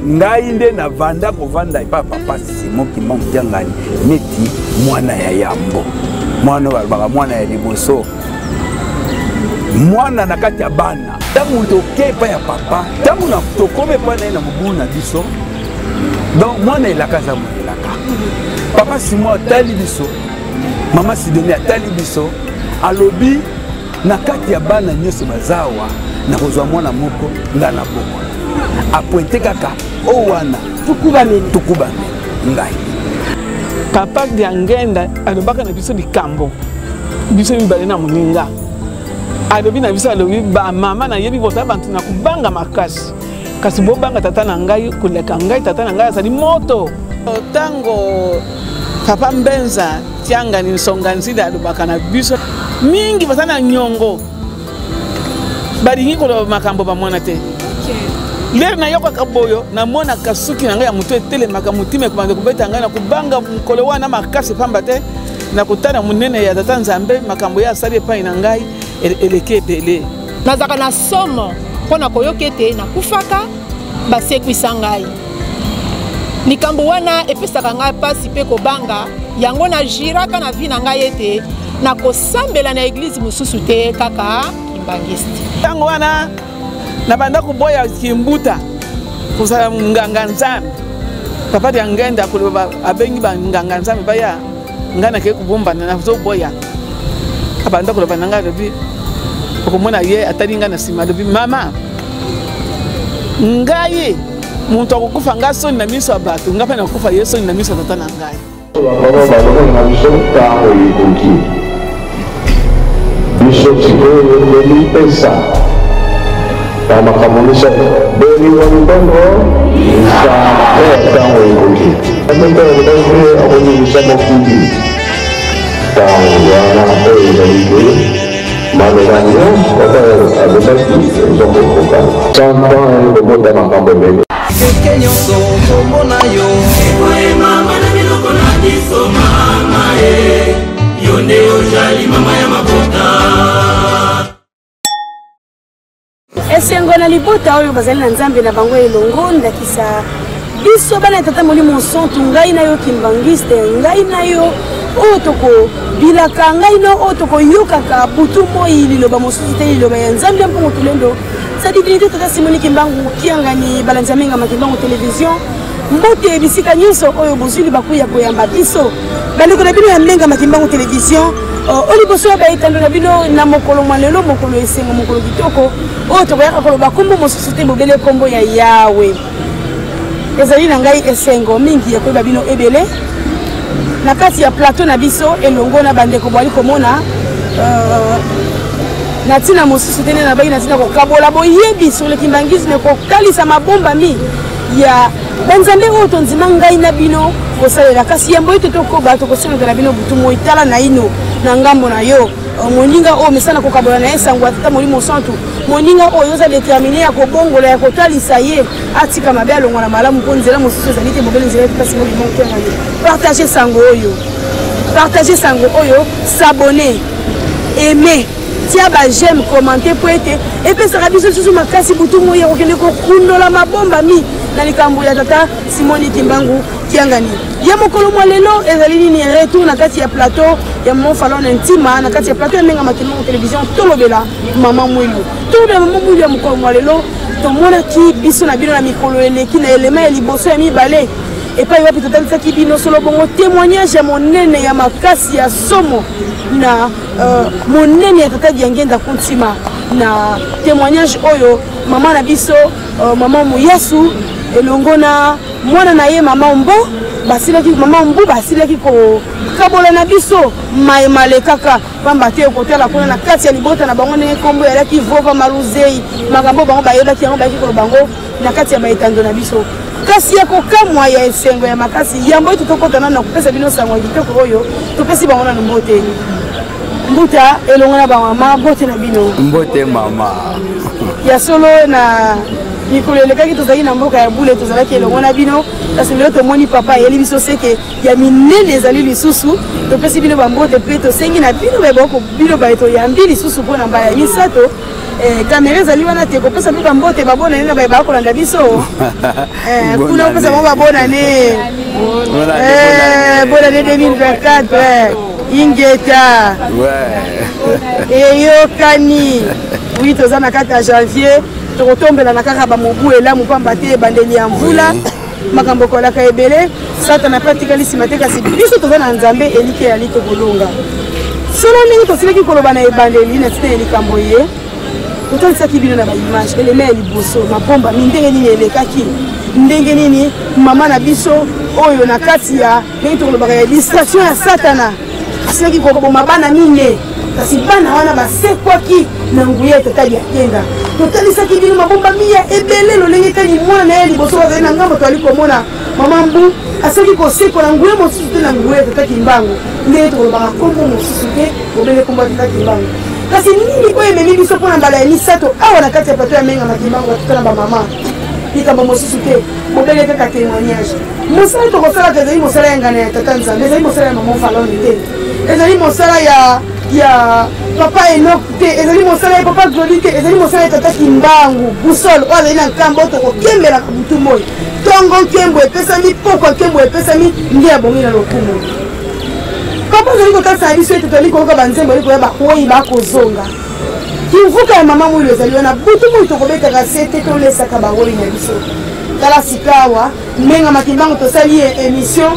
ngai nde na vanda kovanda epa papa Simon Kimbangu Kiangani neti mwana ya yambo mwana balbaka mwana ya liboso mwana na kati ya bana tangu toke pa ya papa tangu na tokome pa na mubu na biso donc mwana elakaza elaka papa Simon atali biso mama Sidonie atali biso alobi na kati ya bana nyonso bazawa na kozwa mwana moko ngana boko apointe kaka o wana tukubane ngai papa Diangenda alobaka na biso likambo biso mibale na moninga alobi na biso alobi ba mama na yebi bota bantu na kubanga makasi kasi bobanga tata na ngai koleka ngai tata na ngai azali moto tango papa Mbenza Kiangani Nsonganzida alobaka na biso mingi basana nyongo balingi koloba makambo bamwana te lere na yoko kaboyo na mona kasuki na ngai ya mutu etelemaka mutima ekobanda kobeta ngai na kubanga mokolo wana makasi pamba te na kotana munene ya tata Nzambe makambo ya asali epai na ngai eleki ebele nazaka na somo mpona koyoka ete nakufaka basekwisa ngai likambo wana epesaka ngai mpasi mpe kobanga yango na jiraka na vi na ngai ete nakosambela na eglize mosusu te kaka Kimbangiste ntango wana na banda koboya kimbuta kozala nganga Nzambe papa Diangenda koloba abengi banganga Nzambe baya ngai nakei kobombana na zoboya abanda koloba na ngai alobi okomona ye atali ngai na nsima alobi mama ngai moto akokufa ngai soni na miso ya bato ngai mpe nakokufa ye soni na miso ya tata na ngai biso sikoyo elipesa na makambo miso beni wa mbongo isa tango ekoki amendo okoki akonimisa mokili tango wana oyo ezali maloba nyonso kaka abebaki ezokokoka santan ekobota makambo ebele eke nyonso komona yo ekoyemama na biloko na biso mama yo nde ozali mama ya mabota esengo na libota oyo bazali na Nzambe na bango elongo ndakisa biso bana tata molimo santu ngai na yo Kimbangiste ngai na yo oyo toko bilaka ngai na oyo toko yokaka butu moi liloba mosusu te liloba ya Nzambe mpongo tulendo sa divinité tata Simon Kimbangu Kiangani balanza menga Kimbangu télévision mbote bisika nyonso oyo bozuli bakuya koyamba biso bandeko na bino ya menga Kimbangu télévision oliboso ya baetando na bino na mokolo malelo mokolo esengo mokolo kitoko oyo tokoyaka koloba kombo mosusu te bobele kombo ya Yawe ezali na ngai esengo mingi ya koyeba bino ebele na kati ya plateau na biso elongo na bandeko bwali komona na tina mosusu te na bai na tina kokabola boyebi sur le Kimbangisme kokalisa mabomba mi ya banzambe oyo tonzima ngai na bino kosalela kasi yambo ito tokoba tokosenga na bino butu moi tala na ino na ngambo na yo moninga oyo mesana kokabola na esango atata molimo santu moninga oyo oza déterminé ya kobongola ya kotalisa ye atika mabe alongwa na malamu mpo nzela mosusu ezali te mobele nzela tata Simon Kimbangu partager sango oyo s'abonner aimer tia ba j'aime commenter po ete epesaka biso susu makasi butu moi ya kokende kokundola mabomba mi na likambo ya tata Simon Kimbangu Kiangani ya mokolo mwa lelo ezali nini retour na kati ya plateau ya Mon Falon Intima na kati ya plateau ya menga Kimbangu télévision tolobela mama mwilu ya mokolo mwa lelo tomonaki biso na bino na mikolo eleki na elema ya liboso ya mibale epai wapi totalisaki bino solo bongo témoignage ya monene ya makasi ya somo na monene ya tata Diangenda Kuntima na témoignage oyo mama na biso mama Muyasu elongo na mwana na ye mama Mbo basilaki mama Mbu basilaki ko kabola na biso maemale kaka pamba te okotela kuna na kati ya libota na bango ndenge kombo yalaki vova maruzei makambo bango bayelaki yango bayaki ko bango na kati ya baetando na biso kasi ya kokamwa ya esengo ya makasi yambo ito tokotana na kopesa bino sango kitoko oyo topesi bango na mbote mbuta elongo na bamama bote na bino mbote mama ya solo na mikolo elekaki tozalaki na mboka ya bule tozalaki elongo na bino kasi lelo tomoni papa ayeli biso seke ya minene ezali lisusu topesi bino bambote mpe tosengi na bino beboko bino baye toyambi lisusu mpo na mbala ya misato caméra ezali wana te kopesa mpe bambote babona nene baye bakolanda biso kuna kopesa bango babona ne bonane 2024 ingeta eyokani wi toza na kati ya janvier tokotombelana kaka bamobu elamu pamba te ebandeli ya mvula makambo ekolaka ebele satana mpe atikali nsima te kasi biso toza na nzambe elike yali tokolonga solo ndenge tosilaki koloba na ebandeli na tina ya likambo ye totalisaki bino na baimage eleme ya liboso mabomba ndenge nini elekaki ndenge nini mama na biso oyo na kati ya ndenge tokolobaka ya distraction ya satana asilaki koboma bana mine kasi bana wana basekwaki na nguya etatali ya kenda totalisaki bino mabomba miya ebele lolenge kani mwana na ye liboso bazali na ngambo toali komona mama mbu asilaki kosekola nguya mosusu te na nguya etataki mbango ndenge tokolobaka kombo mosusu te obele kombo etataki mbango kasi nini oyo ememi biso mpona mbala ya misato awa na kati ya pato ya menga makimbango batutana bamama likambo mosusu te bobele kaka témoignage mosala tokosalaka ezali mosala ya ngana ya tata nzambe ezali mosala ya mama falone te ezali mosala ya papa enok te ezali mosala ya papa glori te ezali mosala ya tata kimbangu busol oyo azali na nkambo tokokembelaka butu moi ntongo nkembo epesami pokwa nkembo epesami nde ya bongi na lokumu papa azali kotalisa na biso ete toli koyoka banzembo eli koya bakoyi bakozonga kivuka ya mama moyo ezali wana butu moyo tokobetaka se te tolesaka bawoyi na biso tala sikawa mbenga makimbango tosali émission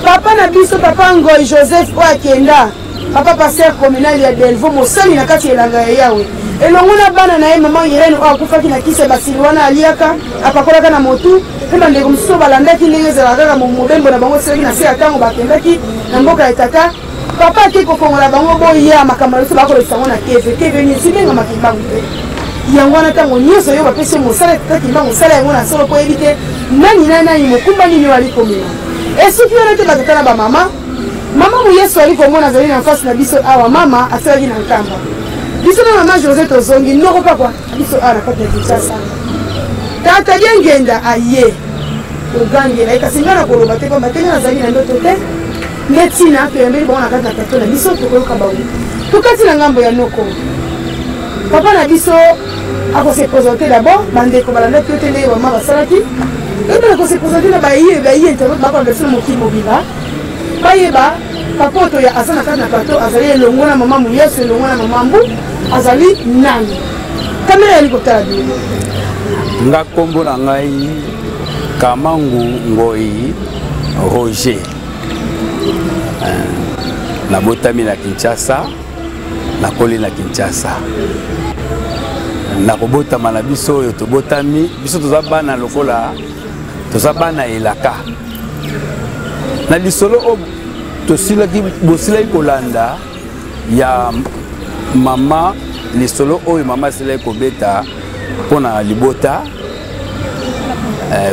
papa na biso papa Ngoy Joseph oyo akenda papa paster communal ya Delvo mosali na kati elanga ya yawe elongo na bana na ye mama Irene oyo akufaki na kisi basili wana aliaka apakolaka na motu mpe bandeko mosusu balandaki ndenge ezalaka kaka mobembo na bango esilaki na se ya ntango bakendaki na mboka ya tata papa ake kokongola bango boya makambo na biso bakolekisa yango na keve nyesi mbenga makimbango te yango wana ntango nyonso oyo bapesi mosala tata kimbango mosala yango na solo po yebi te nani mokumba nini oyo ali komela esuki wana te batata na bamama mama moyesu ali komona azali na mfasi na biso awa mama asalaki na nkamba biso na mama José tozongi ndoko pakwa biso awa na kati ya Kinshasa tata bia ngenda aye ogangela kasi nga na koloba te pamba te nga nazali na ndoto te ndetina toyambeli bango na kati na tato na biso tokoyoka bango tokati na ngambo ya noko papa na biso akose présente d'abord bandeko balandaki yo te ndenge bama basalaki ebana kose présente na bayi internet bakolanda biso na mokili mobimba bayeba papa oto ya aza na kati na plateau azali elongo na mama moyesu elongo na mama mbu azali nani kamera yali kotala bino nga kombo na ngai Kamangu Ngoy Roger nabotami na Kinshasa nakoli na Kinshasa nakobotama na biso oyo tobotami biso toza bana lokola toza bana elaka na lisolo o tosilaki bosilaki kolanda ya mama lisolo oyo mama asilaki kobeta mpona libota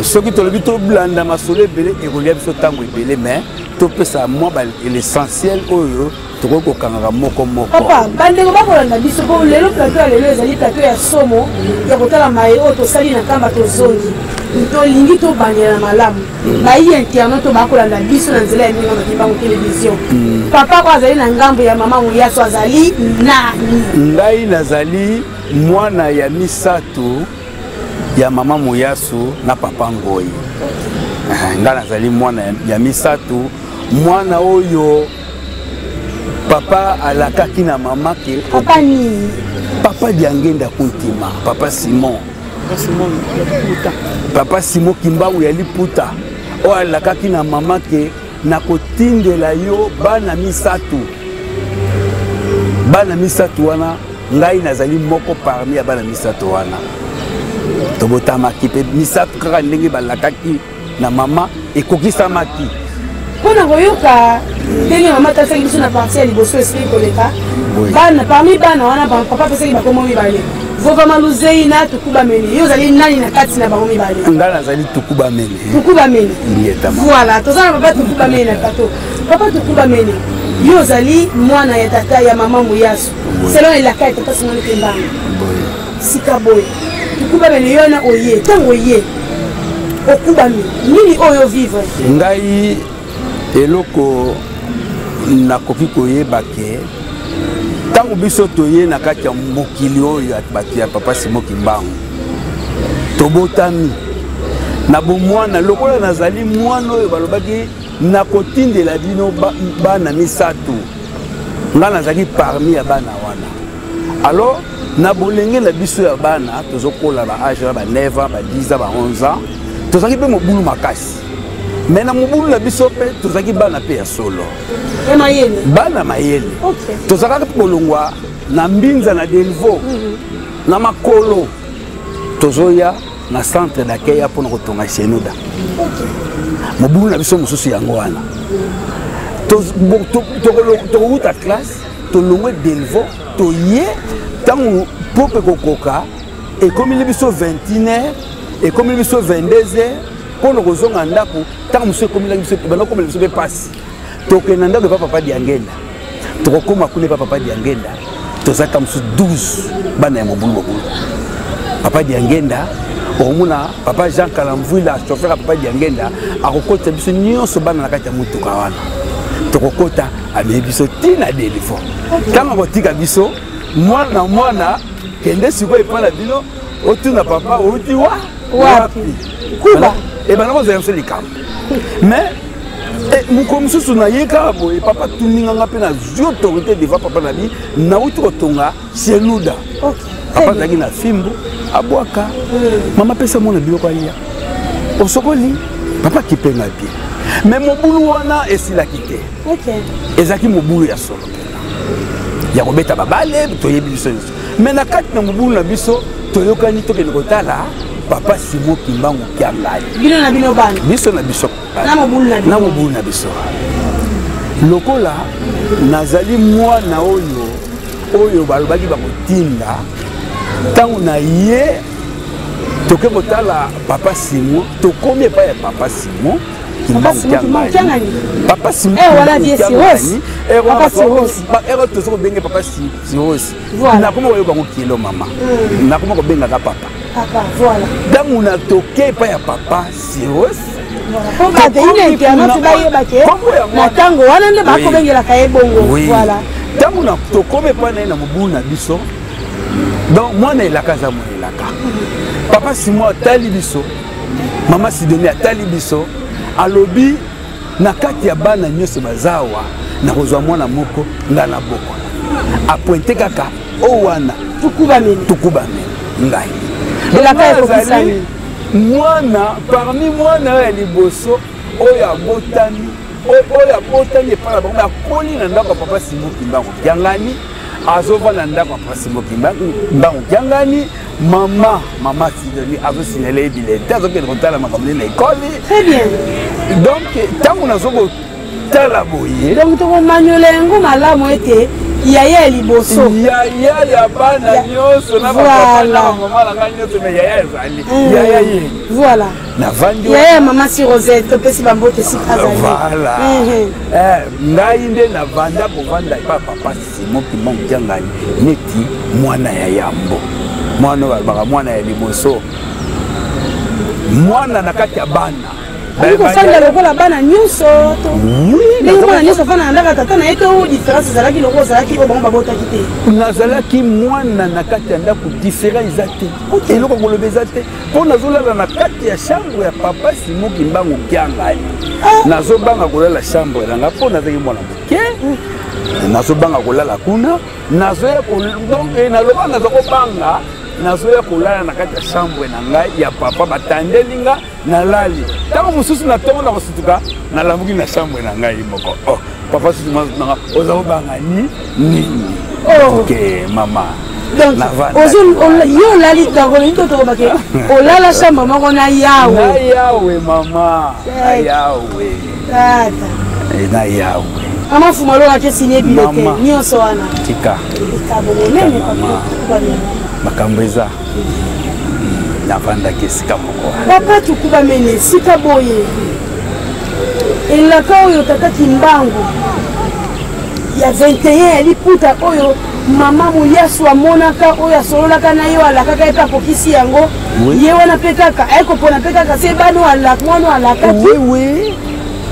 soki tolobi toblanda masolo ebele ekolia biso ntango ebele mais topesa mwa l'essentiel oyo tokoki kokangaka moko papa bandeko bakolanda biso po lelo plateau ya lelo ezali plateau ya somo ya kotala maye oyo tosali na nkamba tozongi tolingi tobandela na malamu bayi internet to bakolanda biso na nzela ya ndenge makimbango télévision papa ko azali na ngambo ya mama moyaso azali nani ngai nazali mwana ya misato ya mama moyaso na papa Ngoy ngai nazali mwana ya misato mwana oyo papa alakaki na mama ke papa nini papa Diangenda Kuntima papa Simon papa Simon Kimbangu ya Liputa oyo alakaki na mama ke nakotindela yo bana misato wana ngai nazali moko parmi ya bana misato wana tobotamaki mpe misato kaka ndenge balakaki na mama ekokisamaki mpona koyoka ndenge mama tasaki biso na parti ya liboso esili koleka bana parmi bana wana papa apesaki bakomo mibale vovama luzei na tukuba mene yo ozali nani na kati na bango mibale ngai nazali tukuba mene voilà toza na papa tukuba mene na plateau papa tukuba mene yo ozali mwana ya tata ya mama moyaso selon elaka ya tata simoni Kimbangu sika boye tukuba mene yo na oye ntango oye okuba mene nini oyo vivre ngai eloko nakoki koyeba ke Tango biso toye na kati ya mokili oyo ya papa Simon Kimbangu. Tobotami. Na bomwana lokola nazali mwana oyo balobaki na kotindela bino bana misato. Nga nazali parmi ya bana wana. Alors na bolenge na biso ya bana tozokola ba âge ba 9 ans, ba 10 ans, ba 11 ans. Tozaki pe mobulu makasi. Mais na mobulu na biso pe tozaki bana pe ya solo. Bana mayele. Tozaka kolongwa na mbinza na Delvaux. Na makolo. Tozoya na centre d'accueil pour kotonga Senoda. Mobulu na biso mususu yango wana. Toruta classe, tolongwe Delvaux, toye tango pope kokoka et comme il biso 21h et comme il biso 22h pour nous kozonga ndako tango monsieur comme il biso bana comme il biso be passe. Tokena ndako papa Diangenda. Tokokoma kule papa Diangenda. Tozaka musu 12 bana ya mobulu. Papa Diangenda omuna papa Jean Kalamvula chauffeur papa Diangenda akokota biso nyonso bana na kati ya mutuka wana. Tokokota ame biso tina Delvaux. Tango botika biso mwana kende siko epana bino otuna papa oti wapi kuba e bana ko zayamse likambo. Mais mukomsusu na yeka boye papa tuninga ngape na autorité devant papa na bi na uti kotonga Senoda. Papa zaki na fimbo abwaka mama pesa mona biloko alia osokoli papa kipenga bien. Mais mobulu wana esilaki te. Ezaki mobulu ya solo pena ya kobeta babale toyebi biso. Mais na kati na mobulu na biso toyokani tokende kotala papa Simon Kimbangu Kiangai. Bino na bino bana. Biso na biso. Na mobulu na biso. Lokola nazali mwana oyo balobaki bakotinda tango na ye toke kotala papa Simon tokomi pa ya papa Simon Kimbangu Kiangai. Papa Simon wala vie Siros. Papa Siros. Tozo benga papa Siros. Na komo yoka ngokilo mama. Na komo ko benga ka papa. Papa, voilà. Dans mon toqué pas ya papa Siros. Voilà. Dans mon toqué pas na mobuna biso. Donc moi na la casa monelaka. Papa Simon tali biso. Maman Sidonie tali biso. Alobi na kati ya bana nyoso bazawa na kozwa mwana moko ngana boko. A pointer kaka o wana tukuba meni ngai. Mwana parmi mwana ya liboso oya botani epana bango akoli na ndako ya papa Simon Kimbangu Kiangani azova na ndako ya papa Simon Kimbangu Kiangani mama Sidonie azosignale ebilete azokende kotala makambo na ekoli. Très bien. Donc tango nazokotala boye donc tokomanyole yango malamu ete yaya liboso yaya bana nyonso na papa na mama la nyonso mais yaya ezali yaya ye voilà na vandi yaya mama si Rosette pesi bambote si azali voilà ngai nde na vanda kovanda pa papa Simon Kimbangu Kiangai neti mwana ya yambo mwana balbaka mwana ya liboso mwana na kati ya bana kofanda lokola bana nyonso ndenge mwana nyonso afanda na ndako tata na ye to différence ezalaki loko ozalaki oyo bango babotaki te nazalaki mwana na kati ya ndako différent eza te eloko koloba eza te mpo nazolala na kati ya chambre ya papa Simon Kimbangu Kiangai nazobanga kolala chambre nanga mpo nazalaki mwana moke nazobanga kolala kuna nazoya donc naloba naza kobanga nazoya kolala na kati ya chambre na ngai ya papa batandeli nga nalali ntango mosusu na ntongo na kosutuka nalamuki na chambre na ngai moko papa susu nanga oza kobanga nini ok mama yo olali tangolini to tokobake olala chambre moko na yawe mama na yawe na yawe mama fuma loka te signe bilete nyonso wana tika makambo eza navandaki esika moko papa tukuba mene esika boye elaka oyo tata Kimbangu ya 21 ya liputa oyo mama Muliasu amonaka oyo asololaka na ye alakaka ye apokisi yango ye wana mpe kaka ayekopona mpe kaka se bano mwana alakaki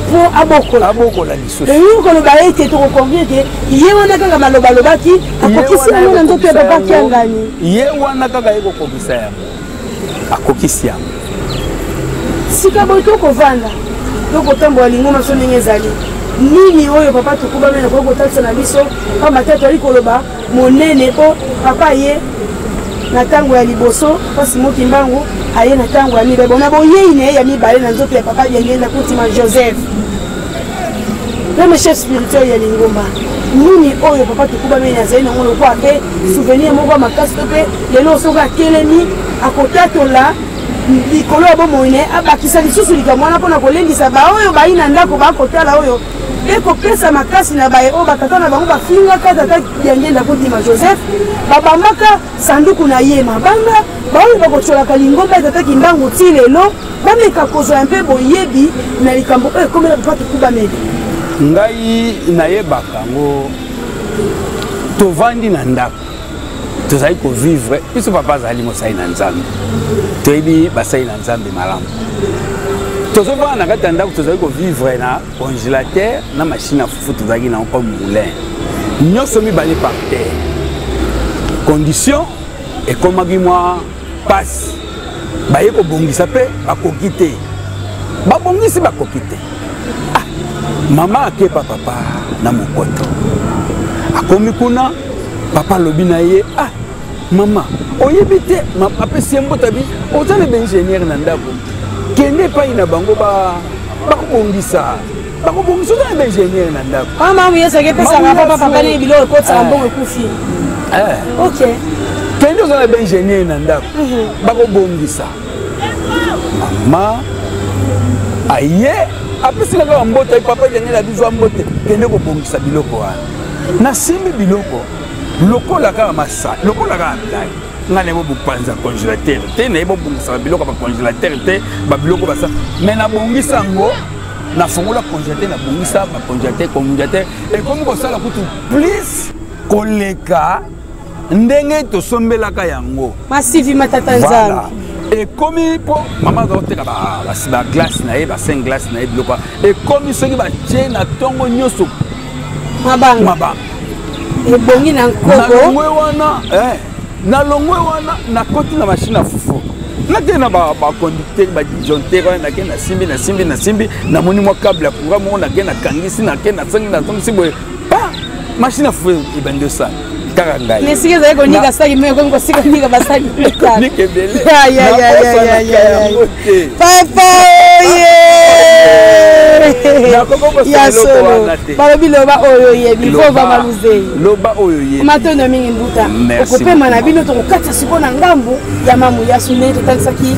pour abokola lisusu eyo koloba ete tokokonvie te ye wana kaka malobalobaki akokisi yango na nzoto ya papa kiangani ye wana kaka ye kokokisa yango akokisi yango sika boye tokovanda tokotambola lingoma so ndenge ezali nini oyo papa tokuba mena kokotalisa na biso pamba te toali koloba monene po papa ye na ntango ya liboso mpasi moki mbangu aye na ntango ya mibale bona boyei na ye ya mibale na nzoto ya papa yangenda kotima Joseph meme chef spirituel ya lingomba nini oyo papa tokuba mena azali nango lokwa mpe souvenir moko ya makasi to mpe lelo soki atelemi akotatola likolo ya bomoi ne abakisa lisusu likambo wana mpona kolendisa baoyo bayi na ndako bakotala oyo mpe kopesa makasi na baye oyo batata na bango bafingaka tata yangenda kotima Joseph babambaka sanduku na ye mabanga baoyo bakotolaka lingomba etataki mbangu ti lelo bameka kozwa mpe boyebi na likambo oyo ekomela papa tokuba mene ngai nayebaka ngo tovandi na ndako tozali kovivre biso papa azali mosali na nzambe toyebi basali na nzambe malamu tozovanda na kati ya ndako tozali kovivre na congélateur na machine ya fufu tozalaki nango comme moulin nyonso mibale par terre condition ekomaki mwa pasi baye kobongisa mpe bakoki te babongisi bakoki te mama akepa papa na mokoto akomi kuna papa alobi na ye mama oyebi te apesi ye mbota bi ozali baingénieur na ndako kende epai na bango bakobongisa ozali baingénieur na ndako mamu yesaki epesaka papa ne biloko ekotisaka mbongo ekufi ok kende ozali baingénieur na ndako bakobongisa mama aye apesi kaka mbota papa jangela bizwa mbote kende kobongisa biloko wana nasimbi biloko lokola kaka masala lokola kaka blai nga na bopanza congélateur te na bobongisa biloko ba congélateur te ba biloko basa mais na bongisa ngo na fongola congélateur na bongisa ba congélateur et comme ko sala kutu plus koleka ndenge to sombelaka yango masivi matata nzambe ekomi po mama azoteka ba glace na ye ba 5 glace na ye biloko ekomi soki batie na ntongo nyonso mabanga ebongi na nkoko na longwe wana nakoti na machine ya fufu nakende na baconducteur badisjoncteur wana nakende nasimbi namoni mwa cable ya courant moko nakende nakangisi nakende nasongisi boye machine ya fufu ebandi osala kaka ngai nesiki ezali konika saki me ekomi kosika nika basali papa ya solo balobi loba oyo yebi vova maluzei loba oyo yebi matondo mingi mbuta okopema na bino tokokatisa siko na ngambu ya mamu yasu nde totalisaki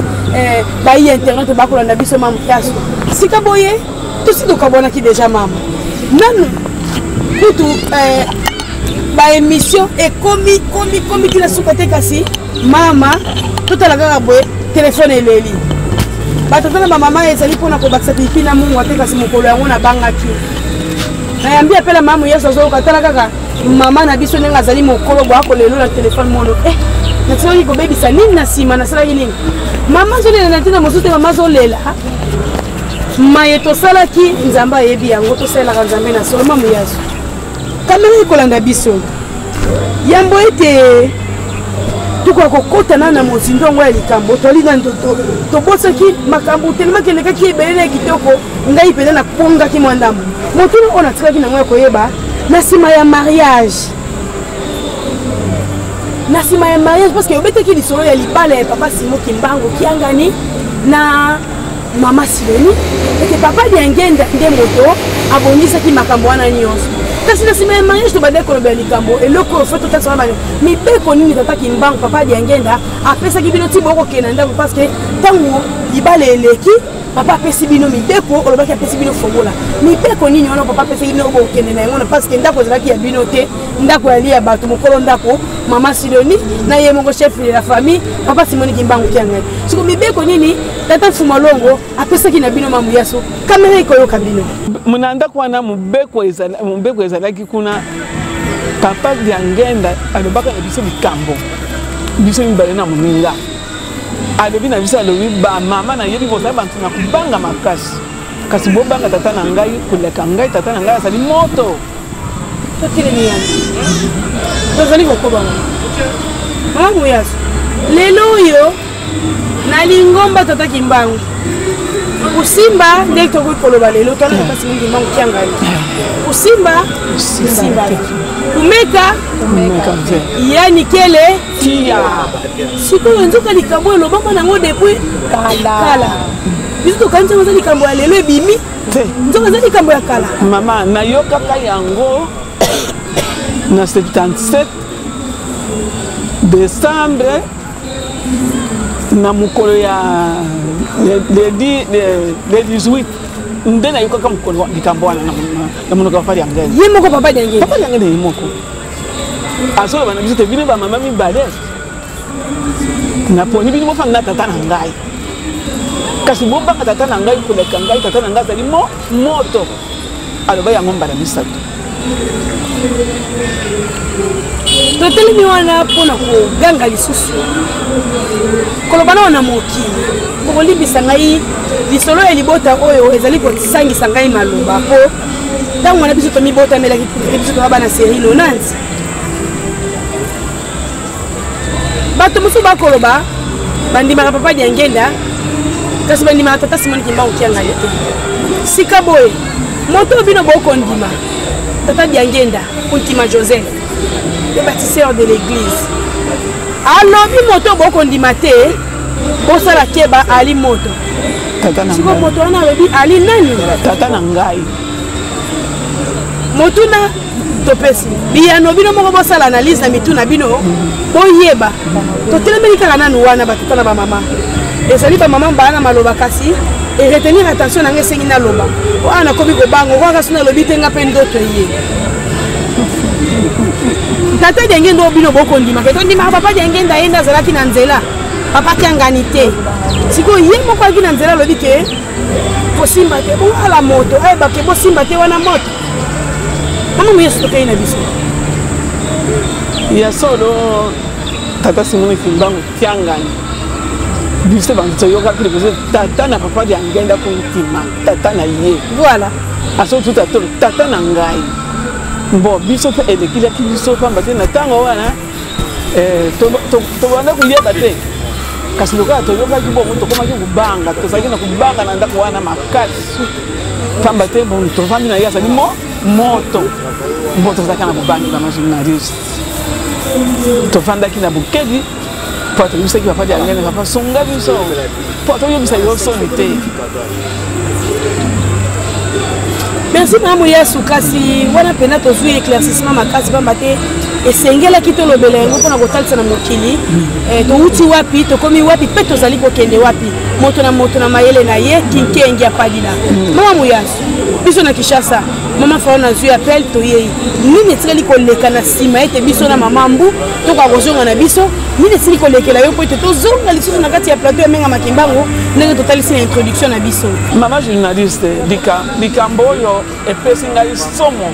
bayi internet bakolanda biso mamu yasu sika boye tosi tokabwanaki deja mama nanu kutu baémission ekomi kila suka te kasi mama totala kaka boye telefone eleli batata na bamama ezali mpona kobakisa pipi na mungu te kasi mokolo yango nabangaki nayambi apela mamu yesu azoyoka tala kaka mama na biso ndenge azali mokolo boya kolelo na telefone mono nasalaki kobebisa nini na nsima nasalaki nini mama azolela na ntina mosusu te mama azolela maye tosalaki nzambe ayebi yango tosalelaka nzambe na solo mamu yaso kamera ekolanda biso yambo ete tukoka kokotana na mozindongo ya likambo tolina tobosaki makambo telemaki elekaki ebele ya kitoko ngai pene napongaki mwa ndambo motuna oyo natikaki nango ya koyeba na nsima ya mariage parce que obetaki lisolo ya libala ya papa Simoki Mbango kiangani na mama Sileni ete papa Diangenda nde moto abongisaki makambo wana nyonso kasi na nsima ya mariage tobande koloba ya likambo eloko ofe totasaka bano mibeko nini tataki Mbango papa Diangenda apesaki bino ti bokokenda ndako parce que ntango libala eleki papa apesi bino mibeko olobaki apesi bino fongola mibeko nini wana papa apesaki bino bokende na yango parce que ndako ezalaki ya bino te ndako yali ya bato mokolo ndako mama Siloni na ye moko chef de la famille papa Simoniki Mbango kiangai siko mibeko nini tata Fumalongo apesaki na bino mamu yaso kamera ikoyoka bino muna ndako wana mubeko ezalaki kuna papa Diangenda alobaka na biso bikambo biso mibale na moninga alobi na biso alobi bamama na yebi kozala bantu na kubanga makasi kasi bobanga tata na ngai koleka ngai tata na ngai azali moto totelemi yango tozali kokobanga malamu yaso lelo oyo nalingomba tataki mbangu kusimba ndenge tokoki koloba lelo twana kasi mingi mbangu kia ngai kusimba kusimba kumeka ya nikele tia sikoyo nzoka likambo elobama nango depuis kala biso tokanisa ngo eza likambo ya lelo ebimi nzoka eza likambo ya kala mama nayokaka yango na 77 décembre na mokolo ya le 18 nde nayokaka mokolo likambo wana na monoko ya papa yange ye moko papa yange ye moko azoloba na biso te bino bamama mibale naponi bino mofanda na tata na ngai kasi bobanga tata na ngai koleka ngai tata na ngai azali moto aloba yango mbala misato totelemi wana mpona koganga lisusu koloba na wana mokili kokolimbisa ngai lisolo ya libota oyo ezali kosangisa ngai maloba mpo ntango wana biso tomibotamelaki biso toka na série lonanti bato mosusu bakoloba bandimaka papa diangenda kasi bandimaka tata simoni kimbangu kianga ye te sika boye moto bino bokondima tata diangenda kuntima joseph le bâtisseur de l'église alobi moto bokondima te bosala keba ali moto siko moto wana alobi ali nani tata na ngai motuna topesi biyano bino moko bosala analyse na mituna bino boyeba totelemeli kaka nanu wana batata na bamama ezali bamama bana maloba kasi eretenir attention na ngai esengi naloba wana nakomi kobanga okwaka so nalobi te nga mpe ndoto ye tata diange ndo bino bokondimaka tondimaka papa diange nda ye nde azalaki na nzela papa tiangani te sikoyo ye moko alaki na nzela alobi te bosimba te boala moto ayebake bosimba te wana moto amamu yesu tokei na biso ya solo tata simoni kimbangu tiangani biso bantu toyokaki liboso tata na papa diangenda kontima tata na ye voilà aso tuta tata na ngai bon biso mpe elekilaki biso pamba te na ntango wana tobanda koyeba te kasi lokola toyokaki bomo tokomaki kobanga tozalaki na kobanga na ndako wana makasi pamba te bon tofandi na ye azali moto mbo tozalaki na bobangi bama journaliste tofandaki na bokedi po toyebisaki papa diangene papa songa biso po toyebisa yo soni te merci mamu yesu kasi wana pena tozwi éclaircissement makasi pamba te esengelaki tolobela yango mpona kotalisa na mokili touti wapi tokomi wapi mpe tozali kokende wapi moto na mayele na ye kinkengi apadila mama moyasu biso na Kinshasa mama fao nazwi appel toyei nini etikali koleka na nsima ete biso na mama mbu tokoka kozonga na biso nini esili kolekela yo mpo ete tozonga lisusu na kati ya plateau ya menga makimbango ndenge totalisi na introduction na biso mama journaliste likambo oyo epesi ngai somo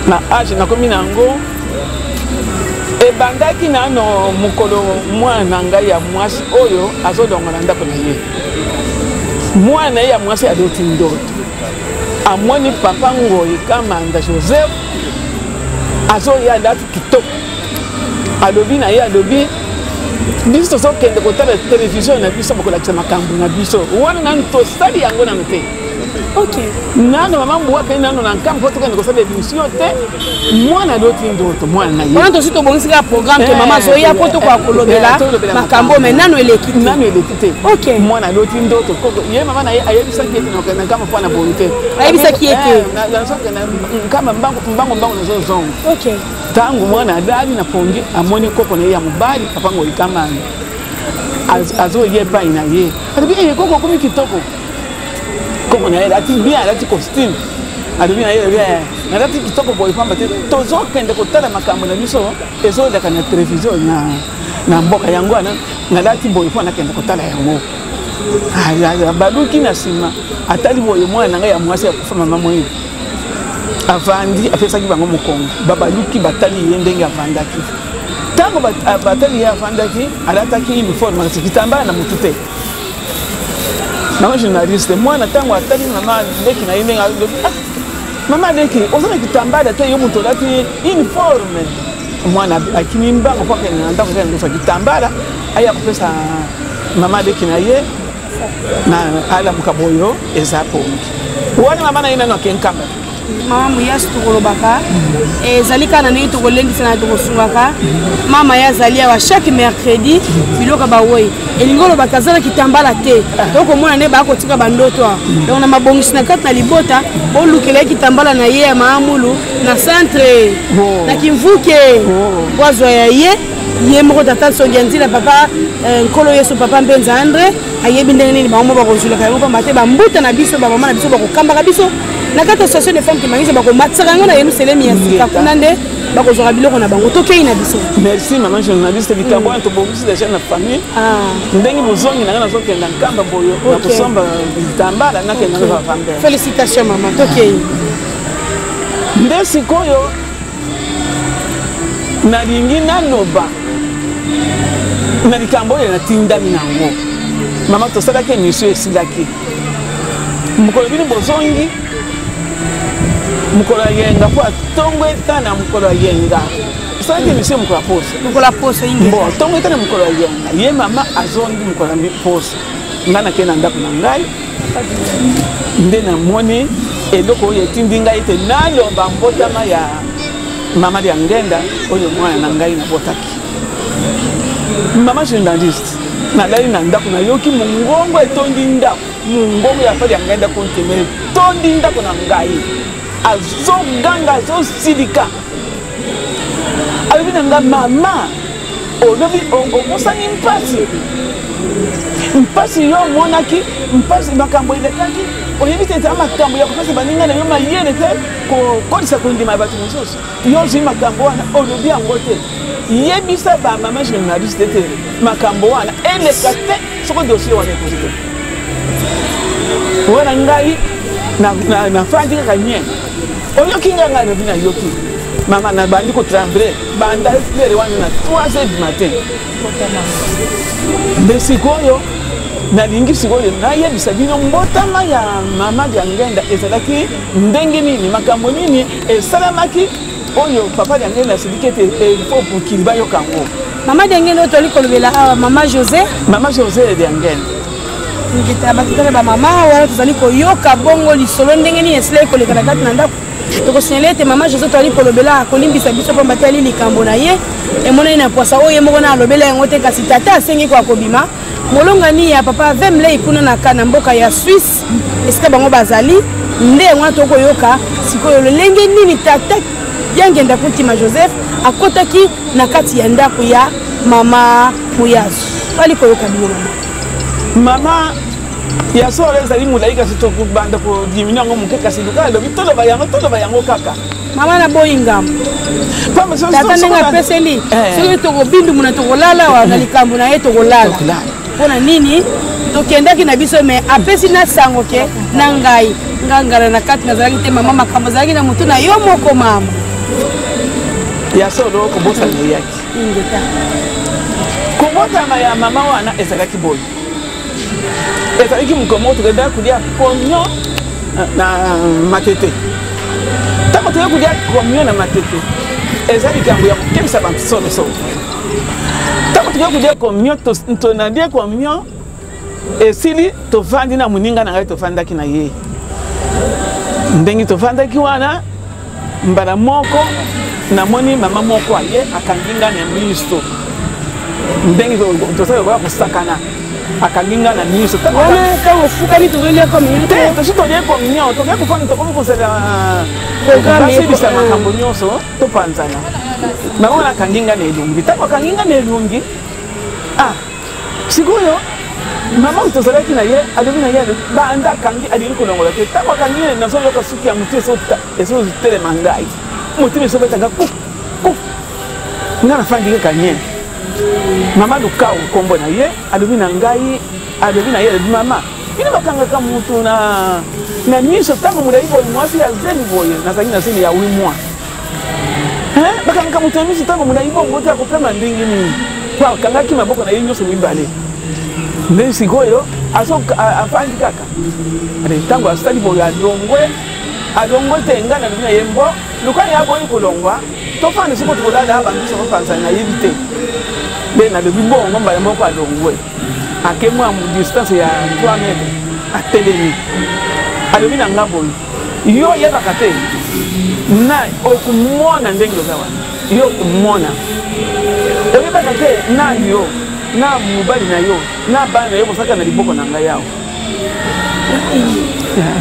na age nakomi na yango ebandaki nano mokolo mwana ngai ya mwasi oyo azodongola ndako na ye mwana ye ya mwasi aloti ndoto amoni papa ngoyi kamanda joseph azoya ndati kitoko alobi na ye alobi biso tozokende kotala televizio na biso bokolakisa makambo na biso wana nanu tosali yango nano te nano mama mbuwa pe nano na nkambo po tokende kosala émission te mwana aloti ndoto mwana na ye wana tosi tobongisika programme ke mama azoya po tokoka kolobela makambo me nano eleki te mwana aloti ndoto ye mama na ye ayebisaki ete na nkambo mpo na boyi te ayebisaki ete nkamba mbango nazozonga ntango mwana adali na pongi amoni koko na ye ya mobali papa ngoyi kamani azoye epai na ye alobi koko okomi kitoko koko na ye alati bien alati costume alobi na ye nalati kitoko boye pamba te tozokende kotala makambo na biso ezoleka na televizio na mboka yango wana nalati boye mpo nakende kotala yango baluki na nsima atali boye mwana na ngai ya mwasi ya kufa mama moyebi avandi apesaki bango mokongo babaluki batali ye ndenge avandaki ntango batali ye avandaki alataki uniforme kitambala na motu te Maman journaliste, moi natango atali maman deki na yine maman deki ozana kitambala te yo muto lati uniforme. Mwana akinimba kwa kana ndako kana ndo kitambala aya kupesa maman deki na ye na ala mukaboyo ezapo. Wani mama na ina no kenkamba. Mama muyasi tukolobaka ezalika na neto kolendisa na tokosungaka mama ya zalia wa chaque mercredi biloka bawoyi elingolo bakazana kitambala te toko mona ne ba kotika bandoto donc na mabongisi na kati na libota bolukela kitambala na ye ya maamulu na centre na kimvuke bwazwa ya ye moko tata songenzi na papa nkolo yeso papa mbenza Andre ayebi ndenge nini ba mo ba kozula ka ngo mate ba mbuta na biso ba mama na biso ba kokamba biso na kati association de femmes qui mangisa bako matsaka ngo na yenu selemi ya sika kuna nde bako zoka biloko na bango tokei na biso. Merci maman journaliste bikambo to bongisi déjà na famille ndenge bozongi na ngana zokenda nkamba boyo na kusomba bitambala na kenda na famille. Félicitations maman tokei. Nde sikoyo na lingi na loba na likambo na tindami nango mama to sala ke monsieur esilaki mukolo bino bozongi mukolo yenga po tongo etana mukolo yenga sala ke monsieur mukolo poso ingi bon tongo etana mukolo yenga ye mama azongi mukolo mbi poso ngana ke na ndako na ngai nde na moni eloko yetindi ngai te naloba mbotama ya mama ya ngenda oyo mwana na ngai na botaki mama journaliste na dali na ndako na yoki mungongo etondi ndako mungongo ya pali ya ngenda kontemele tondi ndako na ngai azoganga azosilika alobi na nga mama olobi okosani mpasi yo omonaki mpasi makambo elekaki oyebi te eza makambo ya kopesa baninga na yo mayele te kokodisa kondima ya bato mosusu yo ozwi makambo wana olobi yango te yebisa bamama journaliste te makambo wana eleka te soko dossier wana ekozi te wana ngai nafandi kaka nye oyoki nga ngai nobi nayoki mama nabandi kotremble banda lere wana na 3h du matin nde sikoyo nalingi sikoyo nayebisa bino mbotama ya mama ya ngenda ezalaki ndenge nini makambo nini esalamaki oyo papa ya ngenda asiliki ete efo bokili bayoka ngo mama ya ngenda oyo toli kolobela awa mama José ya ngenda ngita batitale ba mama wana tozali koyoka bongo lisolo ndenge nini esila ekoleka na kati na ndako tokosignale ete mama José toli kolobela akolimbisa biso mpo batali likambo na ye emonani na poasa oyo ye moko na alobela yango te kasi tata asengi ko akobima molongani ya papa vemlei kuna na mboka ya Suisse esika bango bazali nde yango wana tokoyoka sikoyo lolenge nini tata yangenda kuntima Joseph akotaki na kati ya ndako ya mama Muyasu ali koyoka bino mama ya sore ezali mulai kasi tokubanda ko diminua ngo muke kasi luka lobi toloba yango kaka mama na boyinga tata ndenga peseli soki tokobindu muna tokolala wa na likambo na ye tokolala mpona nini tokendaki na biso me apesi na sango ke na ngai ngangala na kati nazalaki te mama makambo azalaki na motu na yo moko mama ya solo kobosana yaki kobotama ya mama wana ezalaki boyi ezalaki mokomo tokenda kolia komio na matete ntango toye kolia komio na matete eza likambo ya kokebisa bantu soloso ntango toye kolia komio tonalie komio esili tovandi na moninga na ngai tovandaki na ye ndenge tovandaki wana mbala moko namoni mama moko aye akangi nga na miso ndenge tosala koya kosakana akangi nga na miso wana ntango ofukani tozolia communion te tosi tolie communion tokoki kofanda tokomi kosala basilisa makambo nyonso topanzana mama wana akangi nga na elongi ntango akangi nga na elongi sikoyo mama tozalaki na ye alobi na ye banda akangi alingi kolongola te ntango akangi ye nazoloka suki ya motu ezotelema ngai motima ezobetanga kuf nga nafandi kaka nye mama lukau kombo na ye alobi na ngai alobi na ye alobi mama bino bakangaka motu na miso ntango molai boye mwasi ya zemi boye nazalaki na zemi ya 8 mois bakangaka motu na miso ntango molai bongo te akopema ndenge nini po akangaki maboko na ye nyonso mibale nde sikoyo afandi kaka ntango asali boyo adongwe te nga na bina yembo lukani aboyi kolongwa tofandi siko tukolala abantu soko panza na yebi te be na lobi bongo mbala moko adongwe akemwa mu distance ya 3 mètres atelemi alobi na nga boyo yo yebaka te na okumona ndenge oza wana yo okumona oyebaka te na yo na mobali na yo na bana na yo bosaka na liboko na ngai yawo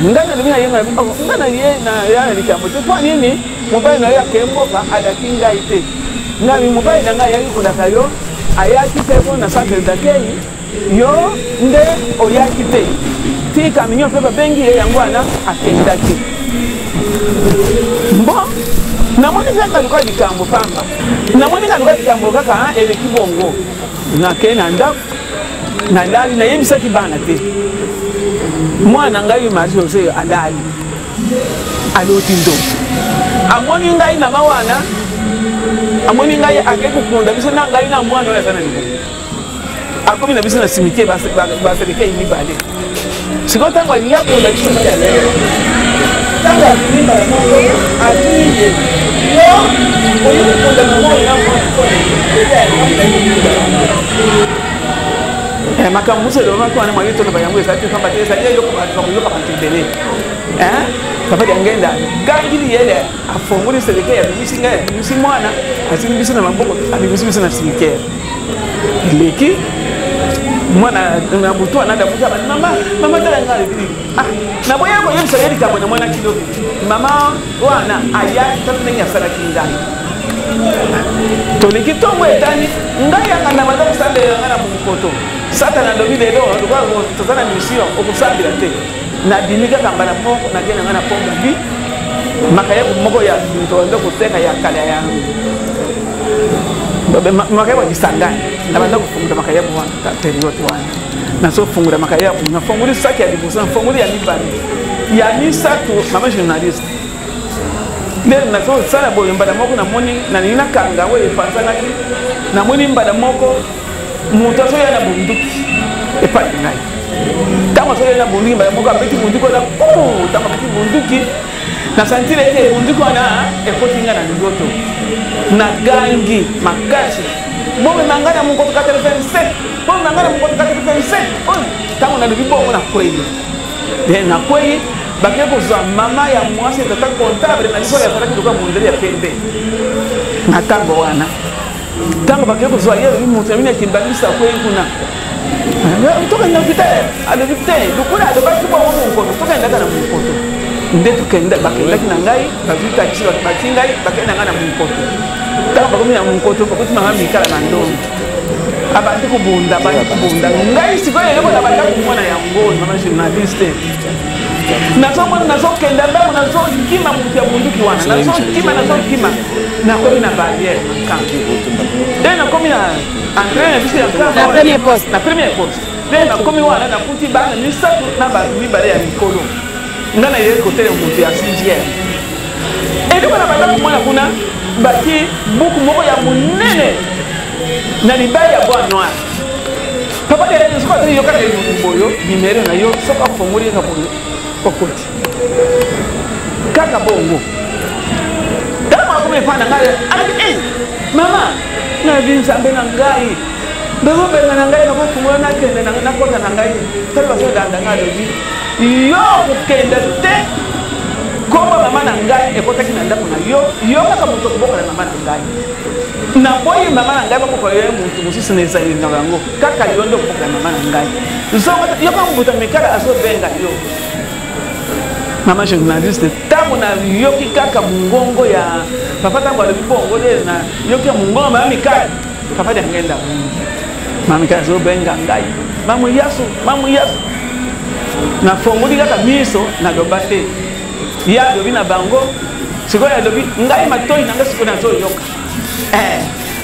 ngai nalobi na ye nga na ye na ya na likambo te po nini mobali na yo akemboka alaki ngai te ngai mobali na ngai ayaki kolaka yo ayaki te mpo na centre d'accueil yo nde oyaki te tika minyo mpe babengi ye yango wana akendaki bon namoni kaka luka likambo pamba namoni kaka luka likambo kaka eleki bongo nakei na ndako nalali nayebisaki bana te mwana ngai mari jose alali aloti ndo amoni ngai na mawana amoni ngai akei kokunda biso na ngai na mwana oyo aza na libumu akomi na biso na simike baseleke mibale sikoyo ntango alingi akunda biso ntango alingi alingi yo olingi kunda na mwana makambo muso elobaki wana mwabi toloba yango ezali te kamba te ezali yoka bantu ebele papa diangenda gangili yele afongoli seleke abimisi ngai abimisi mwana asili biso na maboko abimisi biso na simikere eleki mwana na butu wana dabuka mama tala ngai bili naboya koyebisa ye likambo na mwana kilo mama wana ayaki tala ndenge asalaki ngai toleki ntongo etani ngai yanga na banda kosambela ngai na mokoto satana alobi lelo toza na mission okosambela te nabimi kaka mbala moko nakenda ngai na pomba bi makayabu moko ya tondo koteka ya kala ya makayabu disangani na banda kufungula makayabu wana period wana nasofungula makayabu nafunguli saki ya libusa nafunguli ya mibani ya misatu mama journaliste lelo nasala boyo mbala moko namoni nanina kanga we epanzanaki namoni mbala moko moto azoya na bunduki epai ngai ntango azoya na bunduki mbala moko abeti bunduki wana ntango abeti bunduki nasantile ete bunduki wana ekoti nga na nzoto na gangi makasi bomema ngai na monkoto 87 bomema ngai na monkoto 87 oyo ntango nalobi bongo nakwei nakwei bakye kozwa mama ya mwasi tata comptable na liso ya salaki loka mondele ya pembe na ntango wana ntango bakye kozwa ye moto yamini akimbangisa kwei kuna tokenda te alobi te lukula alobaki bongo monkoto tokendaka na monkoto nde bakendaki na ngai bazwi takisi bati ngai bakenda ngai na monkoto ntango bakomi na monkoto bakoti mama mikala na ndondo abandi kubunda ngai sikoyo eloko na banda komona yango mama journaliste nazokenda ndako nazokima moto ya munduki wana nazokima nakomi na barrière nde nakomi na entrain na biso ya na première poste nde nakomi wana nakuti bana misato na bato mibale ya mikolo nga na ye kotele moto ya 6e eloko na banda komona kuna bati buku moko ya monene na libaya ya bois noir papa de soka te yoka na boyo numero na yo soka fongoli ka kokoti kaka bongo dama kome fana ngai mama na vinsa mbena ngai bezo benga na ngai na ko fungula na kende na kota na ngai tali baso danda ngai lobi yo kende te komba mama na ngai ekotaki na ndako na yo kaka moto koboka na mama na ngai na boyi mama na ngai bakoko ye mutu mosusu na ezali na bango kaka yo nde koboka na mama na ngai yo kaka moto mikala azobenga yo mama journaliste ntango na yoki kaka mongongo ya papa ntango alobi bongo le na yoki ya mongongo mama mikala papa de ngenda mama mikala azobenga ngai mama yaso na fongoli kaka miso na loba te ya alobi na bango sikoyo alobi ngai matoi na ngai sikoyo nazoyoka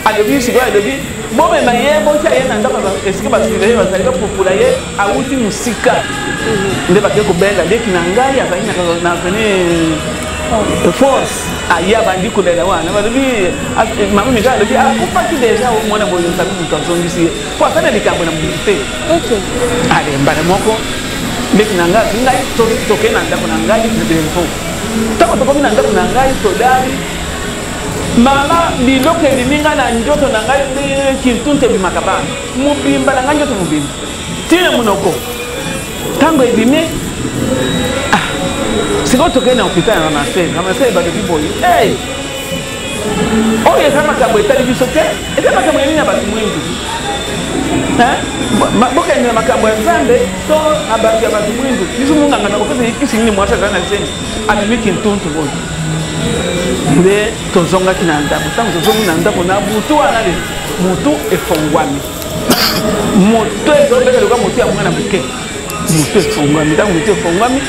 alobi sikoyo alobi bomema ye botia ye na ndako esike basiveye bazali bapopula ye awuti mosika nde bake kobenga leki na ngai azali na vene force aya bandi kulela wana balobi mama mika alobi akupaki deja omwana boyo nsabi mutu azongisi po asana likambo na mutu te ale mbala moko ndeki na ngai ngai toke na ndako na ngai na telefone ntango tokomi na ndako na ngai todali mama biloko ebiminga na njoto na ngai kintunte ebimaka bana mobimba na ngai njoto mobimba tina monoko ntango ebimi sikoyo tokei na hôpital ya ramasere balobi boye oyo eza makambo etali biso te eza makambo ya nini ya bato mwindu bokende na makambo ya nzambe to na bato ya bato mwindu biso munganga na kopesa ekisi nini mwasi aza na zemi abimiki ntuntu oyo nde tozongaki na ndako ntango tozongi na ndako na butu wana le motu efongwami moto ezobeka loka motu ya mwana moke moto efongwami ntango motu efongwami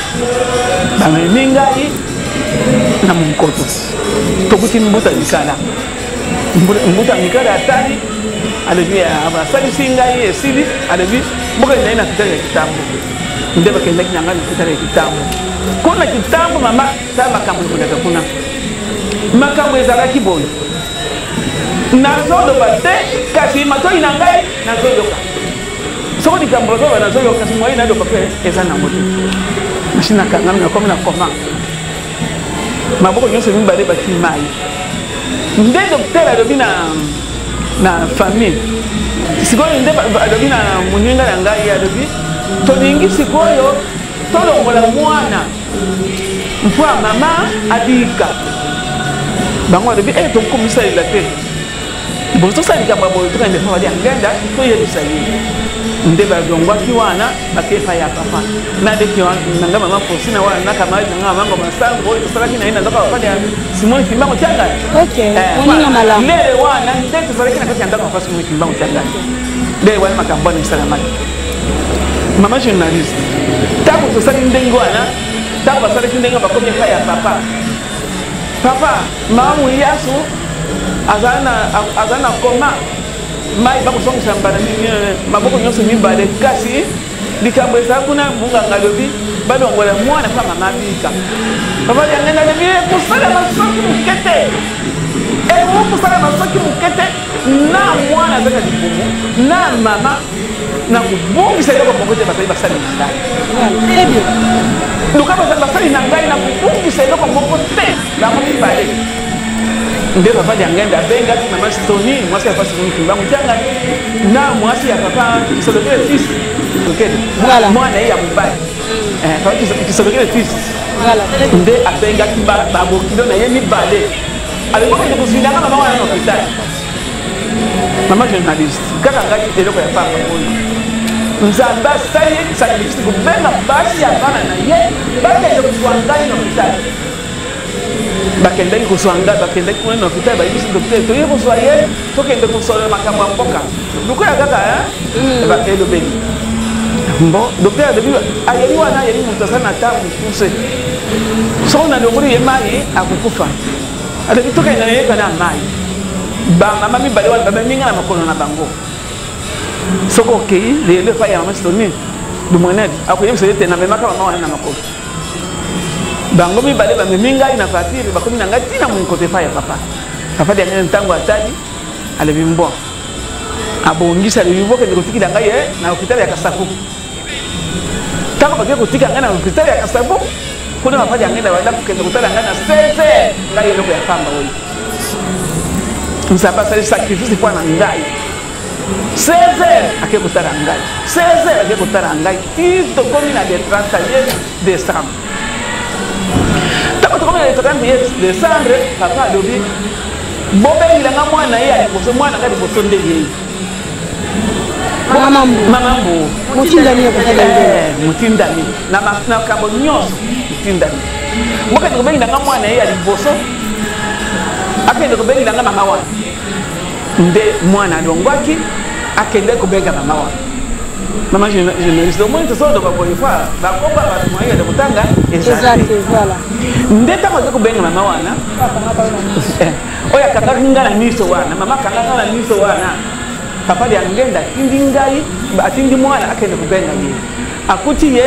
bamemi ngai na monkoto tokuti mbuta mikala mbuta mikala atali alobi asalisi ngai esili alobi boka nai na fitale ya kitambo nde bakendaki na ngai na fitale ya kitambo kuna kitambo mama ta makambo ekolaka kuna makambo ezalaki boye nazoloba te kasi matoi na ngai nazoyoka soko likambo nazoba nazoyoka kasi mwai nayoka mpe eza nango te mashine akangami nakomi na koma maboko nyonso mibale bati mai nde docteur alobi na famille sikoyo nde alobi na moninga na ngai alobi tolingi sikoyo tolongola mwana mpo ya mama abika bango alobi tokomisalela te bo tosalikamba boyo tokende fa bali angenda toyebisa ye nde balongwaki wana bakefa ya papa nadeki nanga mama fosina wana nakamali nanga mango masango oyo tosalaki na ye na ndako bapali ya simoni kimbango tianga lere wana nde tosalaki na kati ya ndako papa simoni kimbango tianga lere wana makambo wana esalamaki mama journaliste ntango tosali ndenge wana ntango basalaki ndenge bakomi efa ya papa mama muyasu aza na koma mai bakosongisa mbala maboko nyonso mibale kasi likambo ezala kuna munganga alobi balongola mwana mpa mama abika papa yangenda alobi kosala masoki moke te kosala masoki moke te na mwana azaka libumu na mama na kobongisa eloko moko te basali basali na ngai luka basali na ngai na kobongisa eloko moko te bango mibale nde papa liangenda abengaki mama Stoni mwasi ya pasi mbango tianga na mwasi ya papa kisolokele fils okede mwana ye ya mobali kisolokele fils nde abengaki babokilo na ye mibale alekokende kosilanga mama wana na hôpital mama journaliste kaka ngaki eloko ya papa oyo nzambe asali sacrifice kobenga basi ya bana na ye bakende kozwa ngai na hôpital bakendaki kozwa ngai bakendaki kuna na hôpital bayebisi docteur toye kozwa ye tokende kosola makambo ya mboka lokola kaka elobeli mbo docteur alobi ayeli wana ayeli moto aza na ta mokuse soko na longoli ye mai akokufa alobi tokende nayeka na mai bamama mibale wana babeminga na makolo na bango soko okei lelo epai ya mama Stoni dumonede akoyebisa ete namemaka mama wana na makolo bango mibale bamemi ngai na voiture bakomi na ngai ntina monkoto epai ya papa liangene ntango atali alobi mbwa abongisi alobi bokende kotikila ngai na hôpital ya Kasavu ntango bakei kotika ngai na hôpital ya Kasavu kuna papa liangene banda kokende kotala ngai na 16h ngai eloko ya pamba oyo nzambe asali sacrifice mpo na ngai 16h ake kotala ngai 16h ake kotala ngai ti tokomi na le 31 décembre ntango tokomi na le 31 décembre papa alobi bobengilanga mwana ye ya liboso mwana ngai liboso nde yei mamambo motindami na makambo nyonso motindami bokende kobengilanga mwana ye ya liboso akende kobengilanga mama wana nde mwana alongwaki akende kobenga mama wana mama journaliste omoni tosoloba boye fois bakomba bato moyele kotanga ezate nde ntango aza kobenga mama wana oyo akangaki ngai na miso wana mama akangaka na miso wana papa liangenda atindi ngai atindi mwana akende kobenga ye akuti ye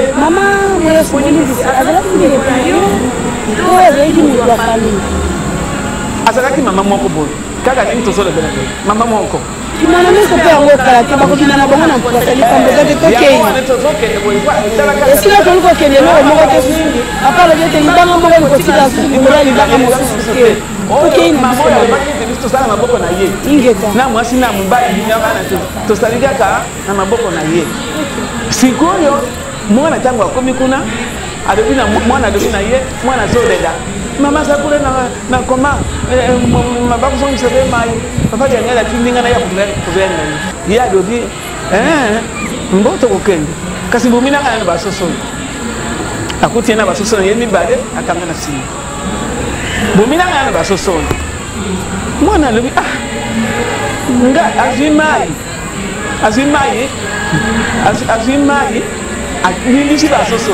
azalaki mama moko boye kaka ndenge tozolobela te mama moko kimana moko mpe yango kala te bakobina na bango na mpasa likambo eza te tokei esila toli kokende eloko moko te susu apala te te libanga moko likosila likola libanga mosusu te tokei na tosala maboko na ye ingeta na mwasi na mobali bana te tosali kaka na maboko na ye sikoyo mwana ntango akomi kuna alobi na mwana alobi na ye mwana azolela mama sakule na koma bakuzongisa be mai papa jangela tindinga na ya kubenga ye alobi mboto kokende kasi bomina kana na basoso akuti na basoso na ye mibale akanga na sima bomina kana na basoso mwana alobi nga azimai nilisi basoso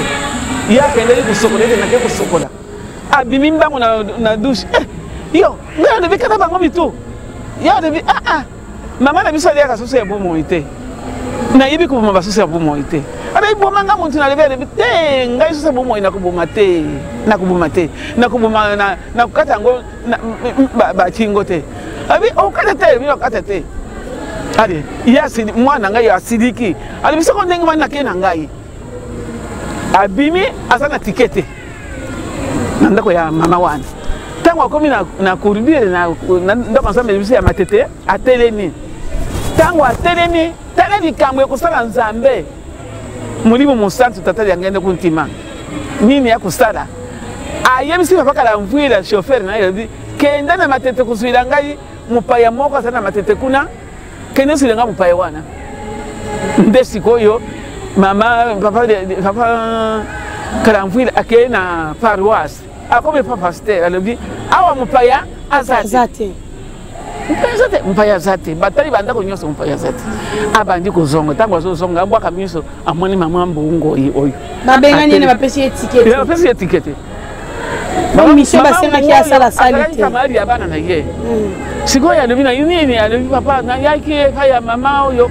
ye akendeli kusokola ete nake kusokola abimi mbango na douche yo nga alobi kata bango bitu ye alobi mama na biso aliaka soso ya bomoi te nayebi koboma basoso ya bomoi te alobi bomanga muntu nalobi alobi te ngai soso ya bomoi nakoboma te nakoboma na kokata yango bakingo te abi okata te bino okata te ale ye mwana ngai asiliki alobi soko ndenge mani nake na ngai abimi aza na tikete na ndako ya mama wana ntango akomi na corridor na ndako nzambe biso ya matete atelemi ntango atelemi tala likambo ekosala nzambe molimo mosantu tata yangende kuntima nini ya kosala ayebisi papa kala mvwila chauffeur na yebi kenda na matete kozwila ngai mopaya moko aza na matete kuna kende oswila ngai mopaya wana nde sikoyo mama papa kala mvwila akeye na paroisse akomi pa pasteur alobi awa mopaya azate mpaya azate batali bandako nyonso mpaya azate abandi kozonga ntango azozonga abwaka miso amoni mama mbongo oyo babengani ene bapesi etikete mission basengaki asala sali te kamari ya bana na ye sikoyo alobi na nini alobi papa nayaki epai ya mama oyo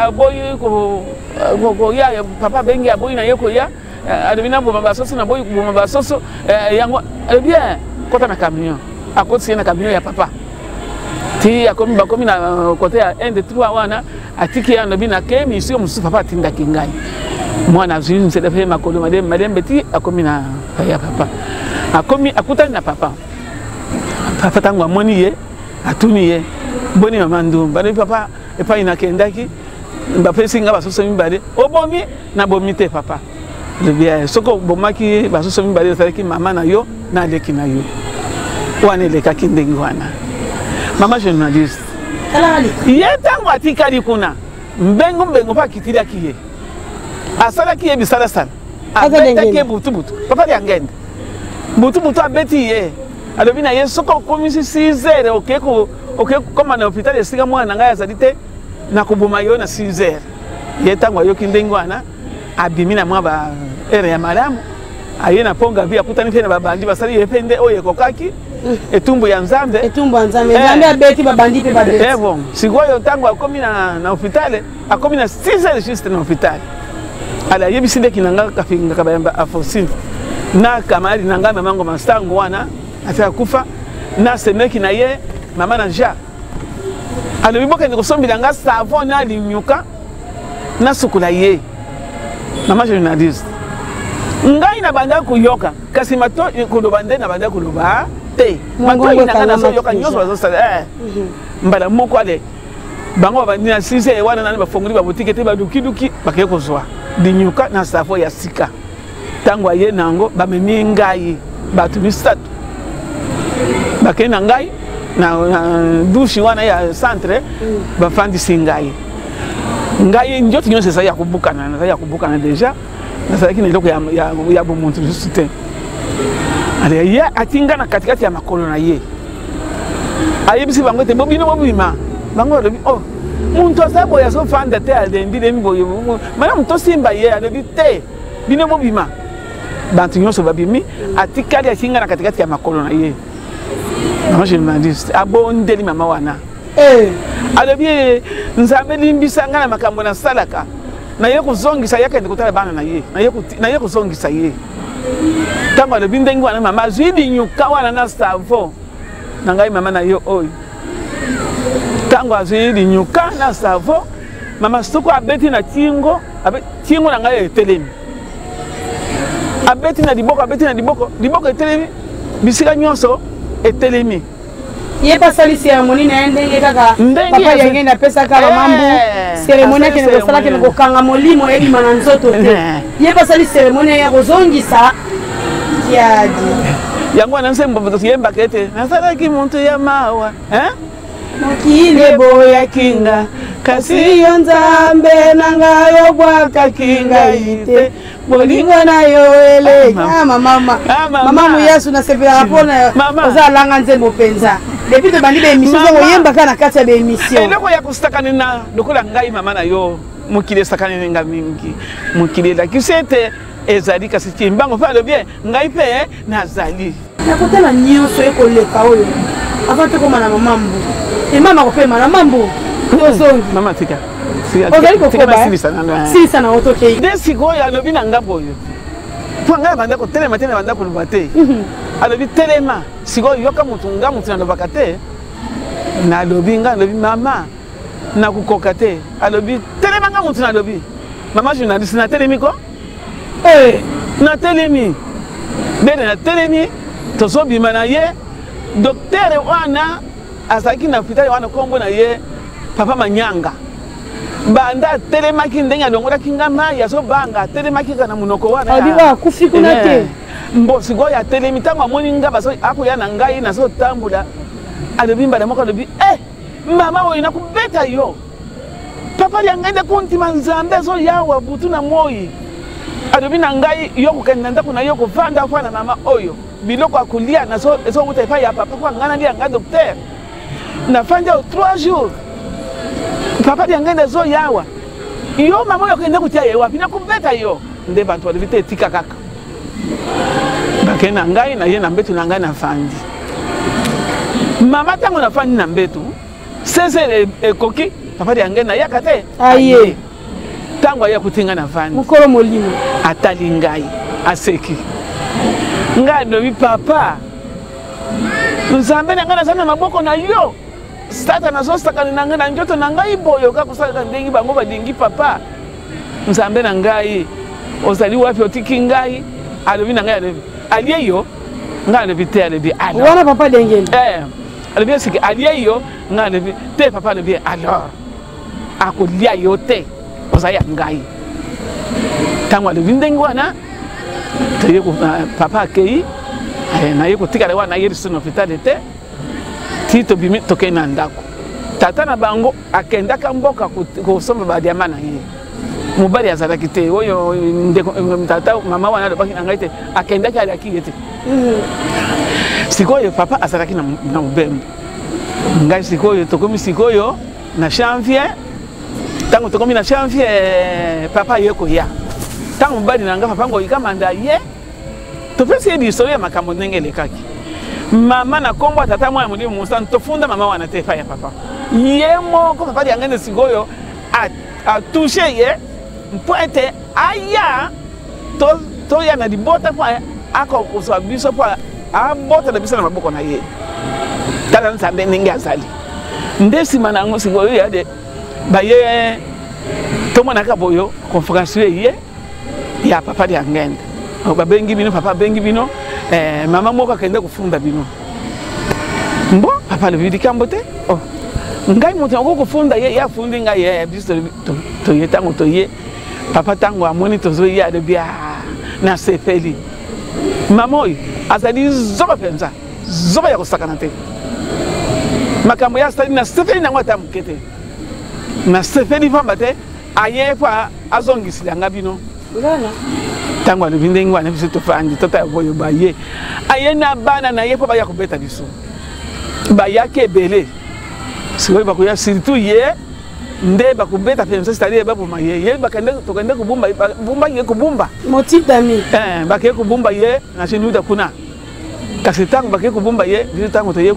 aboyi koya papa bengi aboyi na ye koya alobi naboma basoso naboyi koboma basoso yango alobi kota na camion akotisi ye na camion ya papa ti bakomi na kote ya 1 de 3 wana atiki ye alobi na ke misio mosusu papa atindaki ngai mwana azwi nzela mpe makolo malembe ti akomi na ya papa akutani na papa ntango amoni ye atuni ye boni mama ndumba alobi papa epai nakendaki bapesi nga basoso mibale obomi nabomi te papa lobi soko bomaki basoso mibale ezalaki mama na yo na aleki na yo wana elekaki ndenge wana mama journaliste ye ntango atikali kuna mbengo mpe akitiliaki ye asalaki ye bisalasala abetaki ye butubutu papa liangende butubutu abeti ye alobi na ye soko okomisi 6 heures oke koma na hôpital esika mwana na ngai azali te nakoboma yo na 6 heures ye ntango ayoki ndenge wana abimi na mwa ba ere ya malamu aye na ponga vi akutani mpe na babandi basali ye mpe nde oyo ekokaki etumbu ya nzambe nzambe abeti babandi mpe babeti bon sikoyo ntango akomi na hôpital akomi na 6 heures juste na hôpital ala yebisi ndeki na nga kafingaka bayamba afosine na kamari na nga mamango mastango wana ati akufa na semeki na ye mama na ja alobi bokende kosombela nga savon na linyuka na sukula ye mama journaliste ngai na banda kuyoka kasi mato koloba nde na banda koloba te mato inanga na so yoka nyonso bazosala mbala moko ale bango bandi na 6 wana nani bafongoli babotike te badukiduki bakeye kozwa linyuka na savon ya sika ntango aye nango bamemi ngai bato misatu bakei na ngai na douche wana ya centre bafandisi ngai njoto nyonso ezali ya kobukana deja nazalaki na eloko ya bomuntu lisusu te ale ye atinga na katikati ya makolo na ye ayebisi bango ete bobino bobima bango alobi muntu aza boye azofanda te alendi lemi boye malamu tosimba ye alobi te bino bobima bantu nyonso babimi atikali atinga na katikati ya makolo na ye mama journaliste abondeli mama wana alobi nzambe limbisa nga na makambo na salaka naye kozongisa yakende kotala bana na ye naye kozongisa ye ntango alobi ndenge wana mama azwi linyuka wana na savon na ngai mama na yo oyo tango azwi linyuka na savo mama soko abeti na tingo tingo na ngai etelemi abeti na liboko etelemi bisika nyonso etelemi ye pasali cérémonie na ndenge kaka papa yange na pesa kaka mambu cérémonie ke ne kosala ke ne kokanga molimo elima na nzoto te ye pasali cérémonie ya kozongisa kiadi yango na nsembo yemba kete nasalaki muntu ya mawa mokile boya kinga kasi yo nzambe nanga yo bwaka kinga ite bolingo na yo ele mama muyesu na sepela rapona oza langa nzembo penza depuis to bandi be émission zo yemba kana kati ya be émission eloko ya kustakana na lokola ngai mama na yo mokile sakana nga mingi mokile la kisete ezali kasi timbango fa lo bien ngai pe nazali nakotala nyonso ekoleka oyo avant te komana mama mbu e mama kopema na mambu ozongi mama tika ozali kokoba sisa na otoke de sikoyo alobi na ngambo oyo po ngai banda kotelema te na banda koloba te alobi telema sikoyo yoka mutu nga mutu nalobaka te nalobi nga alobi mama nakukoka te alobi telema nga mutu nalobi mama journaliste na telemi ko na telemi bene na telemi tozobima na ye docteur wana azalaki na hôpital wana kombo na ye papa Manyanga banda telemaki ndenge alongolaki nga mai azobanga atelemaki kana munoko wana adiwa kufi kuna te mbo sikoyo atelemi ntango amoni nga akoya na ngai nazotambola alobi mbala moko alobi mama oyo nakubeta yo papa yangai nde kontima nzambe azoyawa butu na moi alobi na ngai yo kokende ndako na yo kovanda fana mama oyo biloko akolia ezowuta epai ya papa kwa ngai nalia nga docteur nafandi ao 3 jours papa yangai nde azoyawa yo mama oyo okende kotia ye wapi nakubeta yo nde bato balobi te etika kaka bakende na ngai na ye na mbetu na ngai nafandi mama ntango nafandi na mbetu sese ekoki papa yangai nayaka te aye ntango aya kotinga nafandi mokolo molimo atali ngai aseki ngai alobi papa nzambe na ngai nazali na maboko na yo sata nazosakana na ngai na njoto na ngai boyo kaka kosalaka ndenge bango balingi papa nzambe na ngai ozali wapi otiki ngai alobi na ngai alobi alie yo ngai alobi te alobi wana papa dengeli alobi esiki alie yo ngai alobi te papa alobi alors akolia yo te ozali ya ngai ntango alobi ndenge wana toye papa akei naye kotikala wana naye liso na hôpital te ti tobimi tokei na ndako tata na bango akendaka mboka kosomba badiama na ye mobali azalaki te oyo tata mama wana alobaki na ngai te akendaki aliaki ye te sikoyo papa azalaki na mobembo ngai sikoyo tokomi sikoyo na janvier ntango tokomi na janvier papa ye koya ntango mobali na ngai papa ngo yikamanda ye topesi ye liso ya makambo ndenge elekaki mama na kombo tata mwana molimo mosana tofunda mama wana te epai ya papa ye moko papa yangai nde sikoyo atushe ye mpo ete aya toya na libota mpo akokozwa biso mpo abotela biso na maboko na ye tala nzambe ndenge azali nde nsima na yango sikoyo yade baye tomonaka boyo conférence ye ya papa ya ngende babengi bino papa bengi bino mama moko akende kufunda bino mbo papa le likambo te ngai moto ngo kufunda ye ya fundi ngai ye biso to ye tango to ye papa tango amoni tozo ye de bia na sepeli mama oyo azali zoba penza zoba ya kusakana te makambo ya stali na sepeli na ngota mukete na sepeli vamba te aye fa azongisila ngabino ngana tango alobi ndenge wana biso tofandi tota ya boyo baye aye na bana na ye mpo baya kobeta biso bayaki ebele sikoyo bakoya surtout ye nde bakobeta mpenza c'est-à-dire baboma ye tokende kobumba ye kobumba motif d'ami bakeye kobumba ye na chenuda kuna kasi ntango bakeye kobumba ye biso ntango toye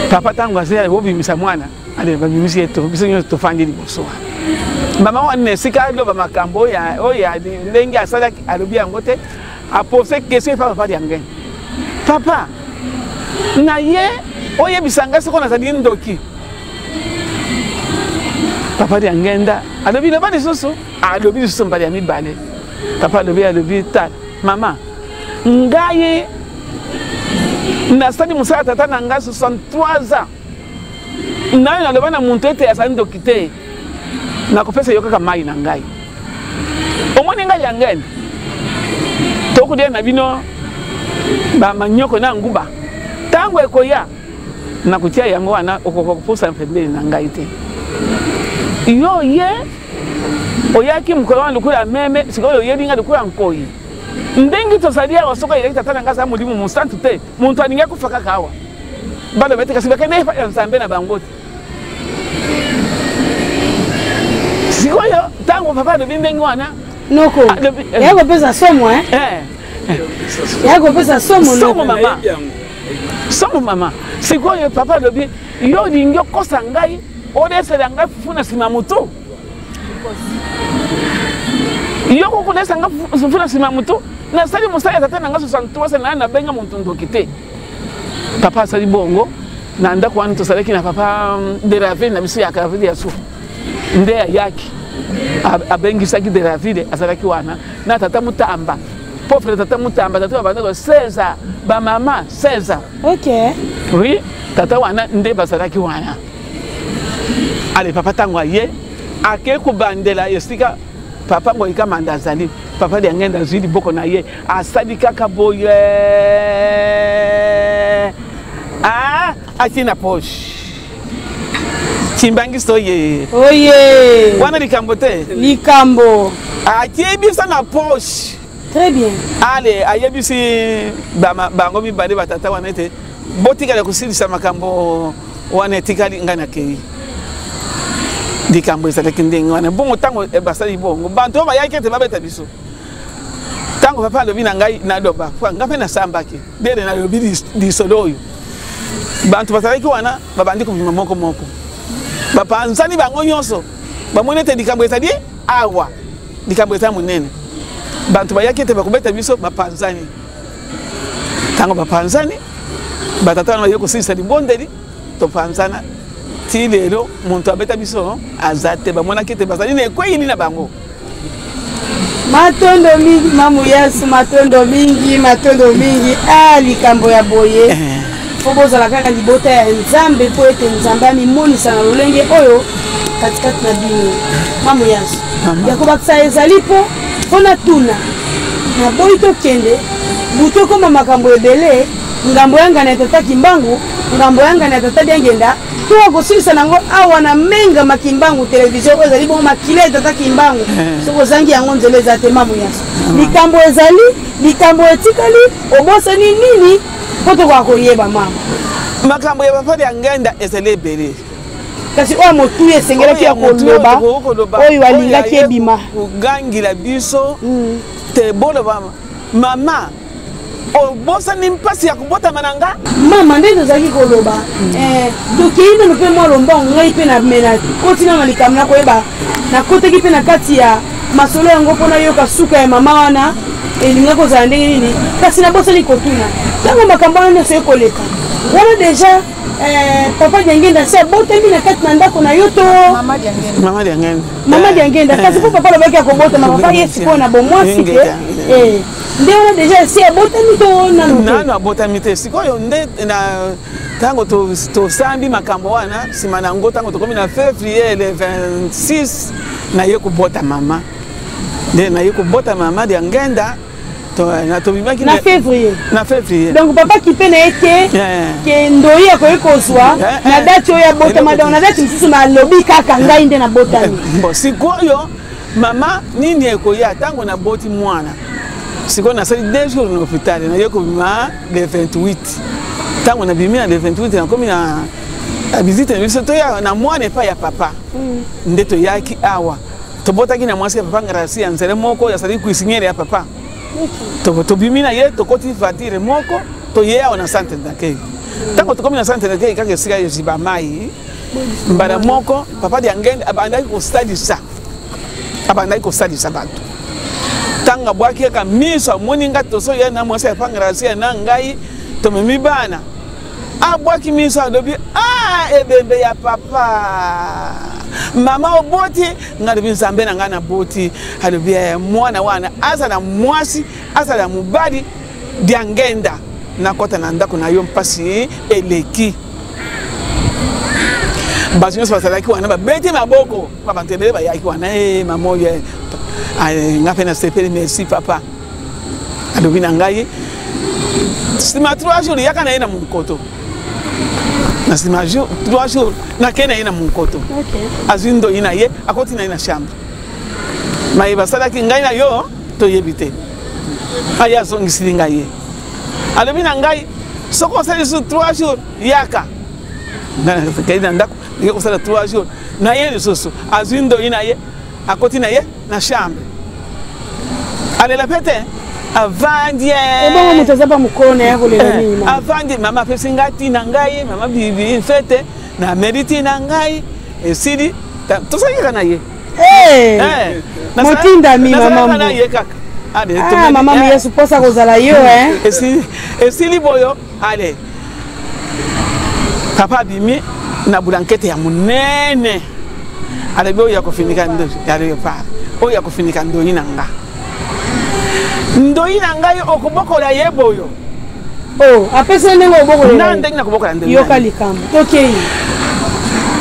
papa ntango ase obimisa mwana ale babimisi ye to biso nyonso tofandi liboso mama wana esika aloba makambo oyo ndenge asalaki alobi yango te apose question epa papa yangai papa na ye oye bisanga siko na zali ndoki papa de ngenda alobi le bani soso alobi soso mbali ya mibale papa alobi ta mama ngaye na stadi musala tata na nga 63 ans nayo naloba na muntu ete asali ndoki te nakopesa yo kaka mai na ngai omoni ngai ya ngenda tokudia na bino ba manyoko na nguba tango ekoya na kutia yango wana okokopusa mpembeni na ngai te yo ye oyaki mukolo lukula meme sikoyo yelinga lukula nkoyi ndengi tosalia wasoko ile tata ngasa mulimu mustantu te muntu aninga kufaka kawa bado bete kasibeka ne fa nsambe na bangote sikoyo tango papa de bindengi wana noko yako pesa somo yako pesa somo mama somo mama sikoyo papa lobi yo lingo kosa ngai odesela ngai funa sima mutu yo ko kodesa ngai funa sima mutu na sali musaya tata nanga 63 na benga muntu ndokite papa sali bongo na ndako wana tosaleki na papa de ravine na biso ya kavili ya su nde yaki abengisaki de ravine asalaki wana na tata mutamba pauvre tata mutamba tata bandako 16 ba mama 16 OK oui tata wana nde basalaki wana ale papa tango ye ake kubandela yesika papa ngoika mandazali papa de ngenda zili boko na ye asali kaka boye atina poche chimbangi soye oye wana likambo te likambo akibisa na poche très bien ale ayebisi bango mibale batata wana ete botika kusilisa makambo wana etikali ngana kei likambo ezalaki ndenge wana bongo tango basali bongo bantu oyo bayaki ete babeta biso tango papa alobi na ngai naloba nga mpe nasambaki dere nalobi lisolo oyo bantu basalaki wana babandi kobima moko moko bapanzani bango nyonso bamoni ete likambo ezali awa likambo eza monene bantu bayaki ete bakobeta biso bapanzani tango bapanzani batata wana baye kosilisa libondeli topanzana ti lelo muntu abeta biso azate bamonaki ete bazali na ekweyili na bango matondo mingi mamu yesu matondo mingi likambo ya boye po bozala kaka libota ya nzambe po ete nzambe amimonisa na lolenge oyo katikati na bino mamu yesu ya kobakisa ezali po mpona tuna na boyi tokende butu ekoma makambo ebele ngambo yangana ya tata kimbangu ngambo yangana ya tata biangenda tuwa kosilisa nango awa na menga makimbangu televizio oyo ezali bongo makile ya tata kimbangu soko ozangi yango nzela eza te mamu yaso likambo ezali likambo etikali obosani nini po tokoka koyeba mama makambo ya papa ya ngenda ezali ebele kasi oyo motu esengelaki ya koloba oyo alingaki ebima kogangila biso te boloba mama obosani mpasi ya kobotama na nga mama nde tozalaki koloba tokei nano mpe mwa lombango ngai mpe na mena kotina na likambo nakoyeba nakotaki mpe na kati ya masolo yango mpona yoka suka ya mama wana elinga kozala ndenge nini kasi nabosani kotuna ntango makambo wana nyonso ekoleka wana deja papa diangenda se abotami na kati na ndako na yo to mama diangenda kasi mpo papa lobaki akobotama papa ye sikoyo na bomwasi te nde wana deja si abotami to nano abotami te sikoyo nde na tango tosambi makambo wana nsima na yango tango tokomi na février le 26 naye kobota mama nde naye kobota mama diangenda na février donc papa kipe na ete ke ndoi akoki kozwa na date oyo abotama donc na date mosusu nalobi kaka ngai nde nabotami sikoyo mama nini ekoya ntango naboti mwana sikoyo nasali 2 jours na hôpital naye kobima le 28 ntango nabimi na le 28 nakomi na visite na biso toya na mwana epai ya papa nde toyaki awa tobotaki na mwasi ya papa ngarasi ya nzele moko yasali kuisinyele ya papa tobimi na ye tokoti vatire moko toye awa na centre d'accueil ntango tokomi na centre d'accueil kaka esika eziba mai mbala moko papa diangenda abandaki kosalisa bato ntango abwaki kaka miso amoni nga toso ye na mwasi ya pangrasi ya na ngai tomemi bana abwaki miso alobi ebembe ya papa mama oboti ngalobi nzambe na nga na boti alobi mwana wana azala mwasi azala mobali diangenda nakota na ndako na yo mpasi eleki bato nyonso bazalaki wana babeti maboko babantu ebele bayaki wana mama oyo nga mpe nasepeli merci papa alobi na ngai nsima 3 jours yaka na ye na monkoto na nsima 3 jours nake na ye na monkoto azwi ndoi na ye akoti na ye na chambre maye basalaki ngai na yo toyebi te aye azongisili ngai ye alobi na ngai soki osali su 3 jours yaka ngai na ndako ndenge kosala 3 jours na ye lisusu azwi ndoi na ye akoti na ye na chambre alela pe te avandi ebongo moto aza pa mokolo na ye kolela nini avandi mama apesi ngai ntina ngai mama bibi fete na meriti na ngai esili tosali kaka na ye motindami mama na ye kaka mama yesu posa kozala yo esili boyo ale papa abimi na bulankete ya monene alobi oyo ya kofinika ndoi yaleopara oyo ya kofinika ndoi na nga ndoi na ngai okobokola ye boyo apesa ndenge obokola na ndenge nakobokola ndoi yoka likambo tokei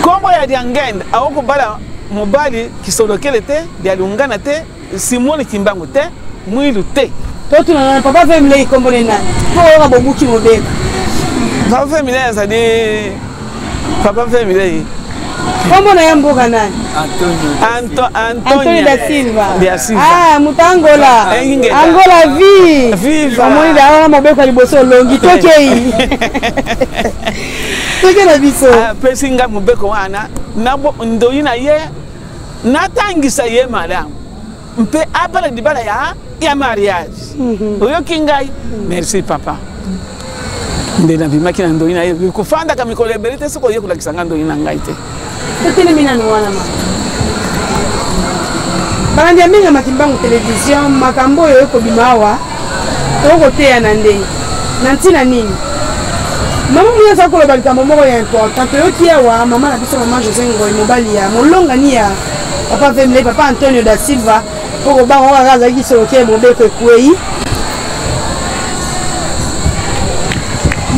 kombo ya diangenda akokobala mobali kisolokele te dialungana te simoni kimbangu te mwilu te totunana papa femile ikombole nani po oyoka bobuki mobeka papa femile azali papa femile kombo na ye mboka nani Antonio da Silva moto Angola Angola viva amoni da mobeko liboso longi tokei toke na biso pesi nga mobeko wana nabo ndoi na ye natangisa ye malamu mpe apala dibala ya mariage oyoki ngai merci papa nde nabimaki na ndoi na ye kofanda ka mikolo ebele te soki oye kolakisa nga ndoi na ngai te totelemi nanu wana ma balandi ya mingi makimbangu television makambo oyo ekobima awa tokoteya na nde na ntina nini mama moyeza koloba likambo moko ya important toyoki awa mama na biso mama José Ngoi mobali ya molongani ya papa Vemle papa Antonio da Silva poko bango kaka azalaki soloki mobeko ekwei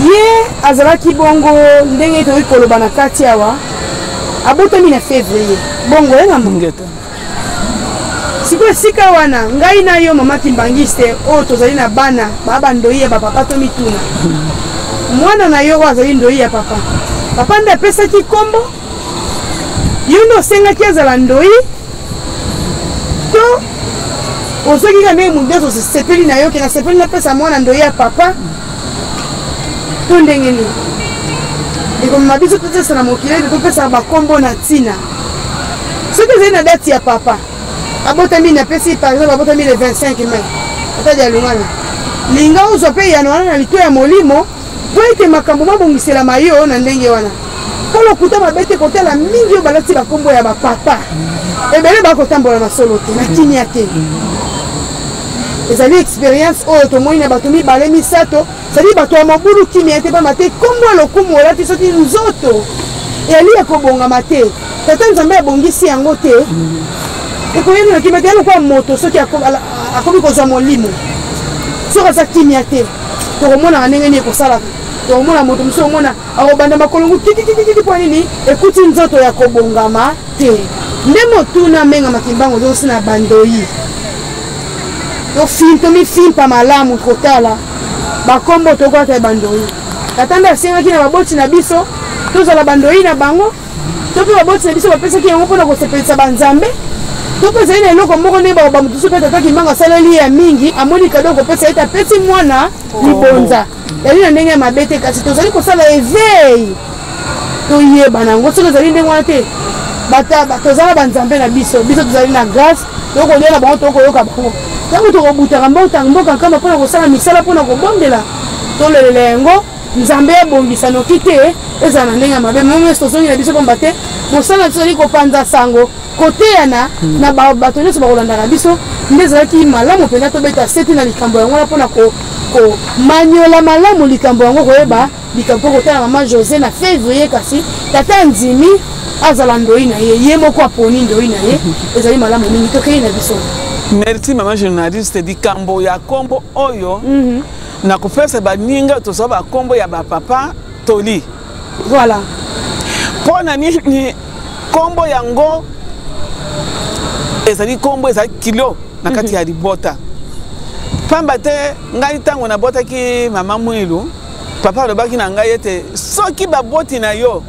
ye azalaki bongo ndenge toyoki koloba na kati awa abotami na février bongo yenga mongeta sikoyo esika wana ngai na yo mama kimbangiste oyo tozali na bana baba ndoi ya bapapa tomituna mwana na yo oyo azali ndoi ya papa papa nde apesaki kombo yo nde osengaki azala ndoi to ozwaki ka ndenge modeso sepeli na yo ke na sepeli napesa mwana ndoi ya papa to ndenge nini ekomema biso totesa na mokili ete topesaka bakombo na ntina soki ezali na dati ya papa abotami napesi par exemple abotami le 25 mai atadi alungana linga ozwa mpe yano wana na lito ya molimo po ete makambo mabongiselama yo na ndenge wana mpo lokuta mabe te kotala mingi oyo balati bakombo ya bapapa ebele bakotambola na solo te na kimia te ezali expérience oyo tomoni na bato mibale misato ezali bato ya mabulu kimia te pamba te kombo lokumu olati soki nzoto eyali ya kobongama te tata nzambe abongisi yango te ekoyeni na kimia te yalokwa moto soki akomi kozwa molimo soki aza kimia te tokomonaka ndenge nini ekosalaka tokomona moto mosusu omona akobanda makolongo kikikikiki mpo nini ekuti nzoto ya kobongama te nde motuna mbenga makimbango ozosi na bandoi tomifimpa malamu kotala bakombo tokolata ya bandoi tata nde asengaki na baboti na biso tozala bandoi na bango to mpe baboti na biso bapesaki yango mpona kosepelisa banzambe to mpe ezali na eloko moko nde bamosusu mpe tata kimbango asaleli ya mingi amoni kado kopesa ete apesi mwana libonza yali na ndenge ya mabe te kasi tozali kosala eveil toyeba nango soki ezali ndenge wana te tozala banzambe na biso tozali na grâce tokolela bango tokoyoka bango ntango tokobutaka mboka nkama mpona kosala misala mpona kobondela tolelela yango nzambe abongisa noki te eza na ndenge ya mabe meme tozongi na biso pamba te mosala na biso ezali kopanza sango koteyana na bato nyonso bakolandaka biso nde ezalaki malamu mpenza tobeta sete na likambo yango wana mpona komanyola malamu likambo yango koyeba likambo mpo kotala mama José na février kasi tata ndimi azala ndoi na ye ye moko aponi ndoi na ye ezali malamu mingi tokei na biso. Merci mama journaliste likambo ya kombo oyo na kopesa baninga tozo ba kombo ya ba papa toli. Voilà. Pona ni kombo yango ezali kombo ezali kilo na kati ya libota. Pamba te ngai tango na bota ki mama Mwilu papa alobaki na ngai ete soki baboti na yo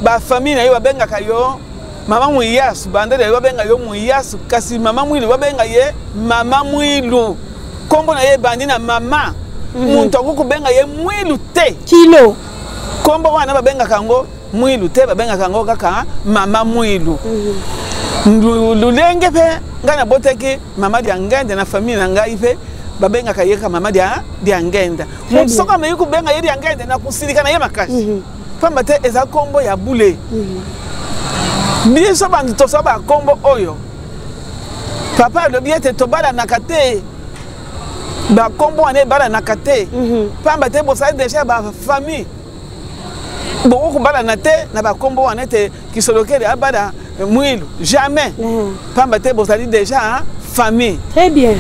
ba famille na yo babengaka yo mama Mwiyasu bandele babenga yo Mwiyasu kasi mama Mwilu babenga ye mama Mwilu kombo na ye bandi na mama muntu akukubenga ye Mwilu te kilo kombo wana babenga kango Mwilu te babenga kango kaka mama Mwilu lulenge pe ngana boteki mama dia ngende na famille na ngai pe babenga kayeka mama dia ngenda musoka me yukubenga ye dia ngende na kusilika na ye makasi pamba te eza kombo ya bule biso bantu tosaba kombo oyo papa lobi ete tobala nakate ba kombo ane bala nakate pamba te bosali déjà ba famille beaucoup bala nate na ba kombo ane te kisolokele abada Mwilu jamais pamba te bosali déjà famille. Très bien.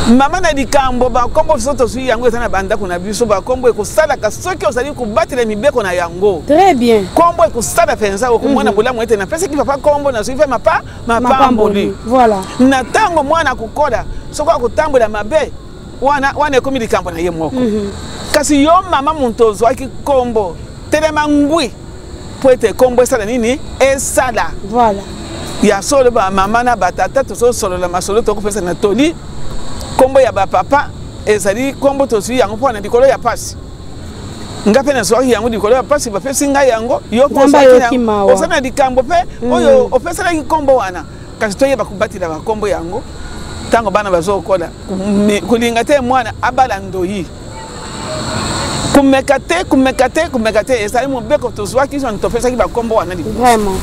Mama na likambo ba kombo soto sui yango ezana banda kuna biso ba kombo ekosala ka soki osali kubatela mibeko na yango. Très bien. Kombo ekosala penza okumwana bolamu ete na pesa ki papa kombo na suive mapamboli. Voilà. Na tango mwana kukola soko akutambola mabe wana ekomi likambo na ye moko. Kasi yo mama muntozo aki kombo telema ngwi po ete kombo esala nini esala. Voilà. Ya solo ba mama na batata to solo la masolo to kopesa na toli kombo ya ba papa ezali kombo to sui yango pona dikolo ya pasi ngape na soki yango dikolo ya pasi ba pesi nga yango yo ko osana dikambo pe oyo opesa la kombo wana kasi to yeba kubatila ba kombo yango tango bana bazo kola kulinga te mwana abala ndoyi kumekate ezali mobeko to zwaki so ntopesa ki ba kombo wana di vraiment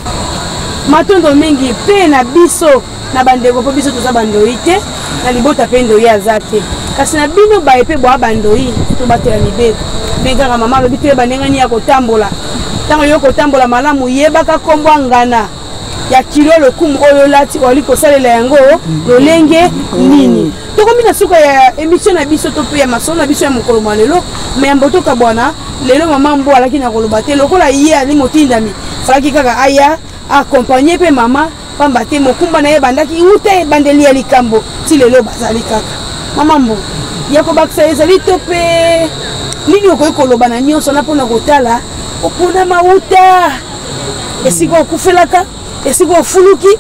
matondo mingi pe na biso na bandeko po biso toza bandoi te na libota pe ndoi aza te kasi na bino baye pe boa bandoi tobatela mibeko me kaka mama alobi te bandenga nini ya kotambola ntango yo kotambola malamu yebaka kombo ngana ya kilo lokumu oyo lati oli kosalela yango lolenge nini tokomi na suka ya émission na biso to pe ya masomo na biso ya mokolo mwa lelo me ya mbotoka bwana lelo mama mbo alaki na koloba te lokola ye ali motindami falaki kaka aya accompagner pe mama pamba te mokumba na ye bandaki uta ebandeli ya likambo ti lelo bazali kaka mama mbo ya kobakisa ezali to pe nini okoki koloba na nyonso na mpona kotala opona mauta esika okufelaka esika ofuluki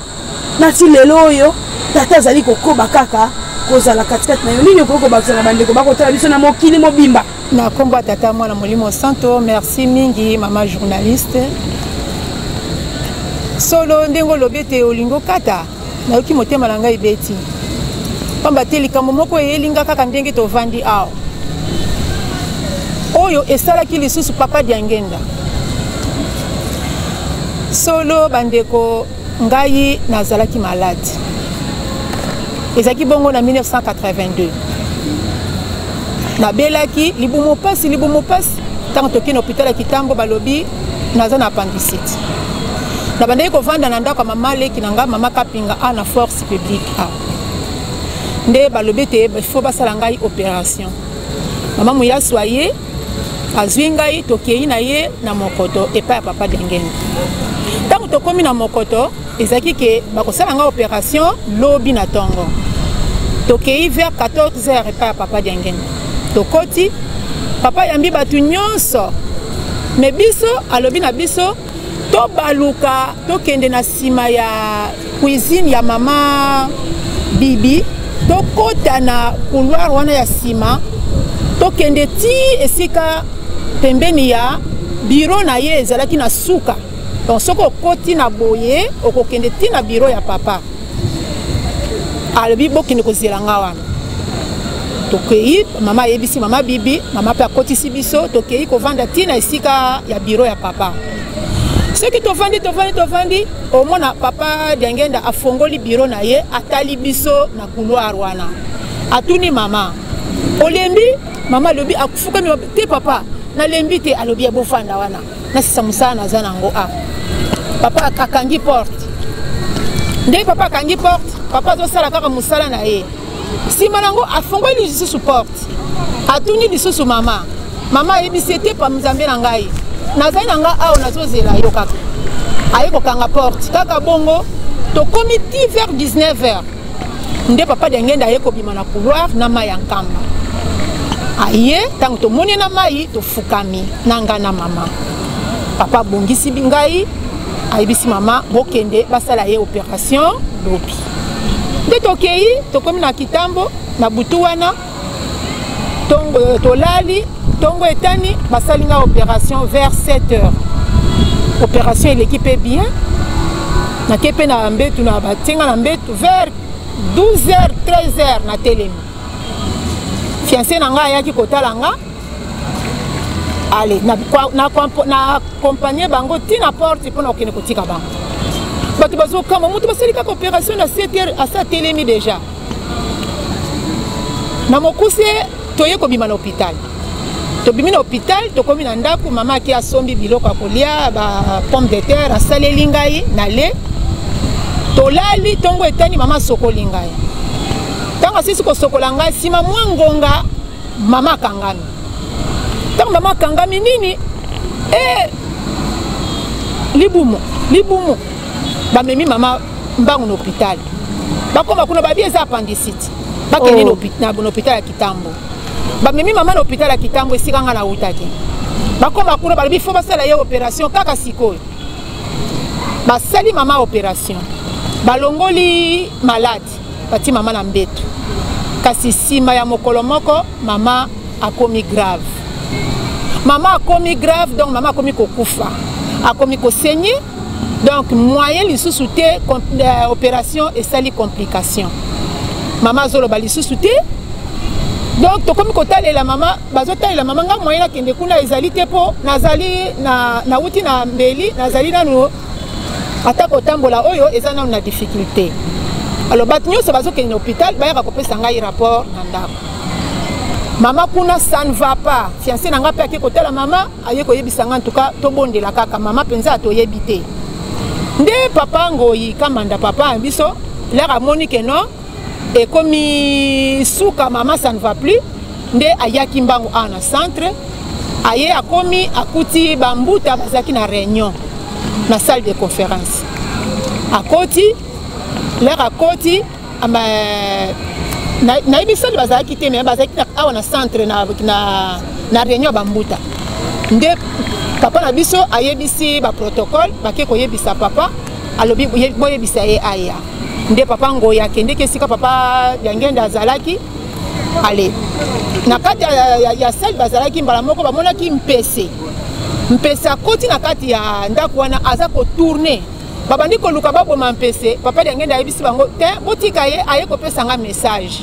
na ti lelo oyo tata azali kokoba kaka kozala katikati na yo nini okoki kobakisa na bandeko bakotala biso na mokili mobimba na kombo tata mwana molimo santo merci mingi mama journaliste solo ndengo lobete olingo kata na yoki motema na ngai beti pamba te likambo moko elinga kaka ndenge tovandi awa oyo esalaki lisusu papa diangenda solo bandeko ngai nazalaki malade ezalaki bongo na 1982 nabelaki libumu pasi ntango toki na hôpital ya Kitambo balobi naza na appendicite na bandeki kovanda na ndako ya mama leki na nga mama Kapinga a na force publique a nde balobi te ifo basala ngai opération mama Muyasu aye azwi ngai tokei na ye na mokoto epai ya papa Dengene ntango tokomi na mokoto ezalaki ke bakosala ngai opération lobi na ntongo tokei vers 14h epai ya papa Dengene tokoti papa yambi batu nyonso me biso alobi na biso to baluka to kende na sima ya cuisine ya mama Bibi to kota na couloir wana ya sima to kende ti esika pembeni ya bureau na ye ezalaki na suka donc soko koti na boye okokende ti na bureau ya papa alobi bokende kozela nga wana tokei mama yebisi mama bibi mama pe akotisi biso tokei kovanda tina esika ya bureau ya papa soki tovandi omona papa Diangenda afongoli bureau na ye atali biso na couloir wana atuni mama olembi mama lobi akufukami te papa na lembi te alobi abofanda wana na sisa musana naza nango papa akangi porte nde papa akangi porte papa azosala kaka musala na ye sima nango afongoli lisusu porte atuni lisusu mama ayebisi te pa Nzambe na ngai nazali na nga awa nazozela yo kaka aye kokanga porte kaka bongo tokomi ti vers 19h nde papa Diangenda aye kobima na couloir na mai ya nkamba aye ntango tomoni na mai tofukami na nga na mama papa abongisi ngai ayebisi mama bokende basala ye opération lobi nde tokei tokomi na kitambo na butu wana tolali tongo etani basali nga opération vers 7h opération eleki pe bien nake pe na mbetu na batenga na mbetu vers 12h 13h na telemi fiancé na nga ayaki kotala nga ale na accompagner bango tina porte mpona okende kotika bango bato bazokamba moto basali kaka opération na 7h asa telemi déjà na mokuse toye kobima na hôpital tobimi na hôpital tokomi na ndako mama aki asombi biloko ya kolia ba pomme de terre asaleli ngai na le tolali tongo etani mama asokoli ngai ntango asisi kosokola ngai nsima mwa ngonga mama akangami ntango mama akangami nini libumu bamemi mama mbangu na hôpital bakoma kuna babi eza appendicite bakende na hôpital ya Kitambo bamemi mama na hôpital ya Kitambo esika nga na utaki bakoma kuna balobi fo basala ye opération kaka sikoyo basali mama opération balongoli malade bati mama na mbetu kasi sima ya mokolo moko mama akomi grave donc mama akomi kokufa akomi kosaigner donc moyen lisusu te opération esali complication mama azoloba lisusu te donc tokomi kotalela mama bazotalela mama nga moyen akende kuna ezali te po nazali na uti na mbeli nazali nanu ata kotambola oyo eza nanu na difficulté alors bato nyonso bazokende na hôpital bayaka kopesa ngai rapport na ndako mama kuna ça ne va pas fiancé na nga mpe ake kotala mama aye koyebisa nga ntuka tobondela kaka mama mpenza atoyebi te nde papa ngoyi kamanda papa biso lere amoni ke non ekomi suka mama ça ne va plus nde ayaki mbangu awa na centre aye akomi akuti bambuta bazalaki na réunion na salle de conférence akoti lere akoti nayebi sali bazalaki te me bazalaki awa na centre na réunion bambuta nde papa na biso ayebisi baprotocole bake koyebisa papa alobi boyebisa ye aya nde papa ngoyi akendeki esika papa Diangenda azalaki ale na kati ya sale bazalaki mbala moko bamonaki mpese akoti na kati ya ndako wana aza kotourne babandi koluka baboma mpese papa Diangenda ayebisi bango te botika ye aye kopesa nga message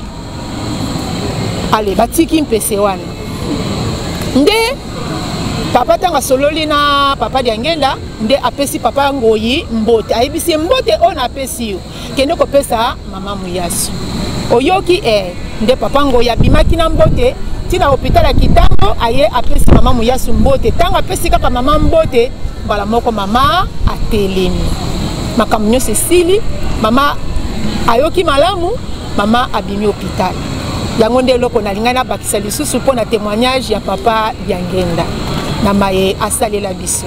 ale batiki mpese wana nde papa tanga sololi na papa Diangenda nde apesi papa Ngoyi mbote ayebisi mbote ona apesi yo kende kopesa mama Muyasu oyoki nde papa Ngoyi abimaki na mbote tina hôpital ya Kitambo aye apesi mama Muyasu mbote tanga apesi kaka mama mbote mbala moko mama atelemi makambo nyonso esili mama ayoki malamu mama abimi hôpital yango nde eloko nalingai nabakisa lisusu mpo na témoignage ya papa Diangenda na maye asalela biso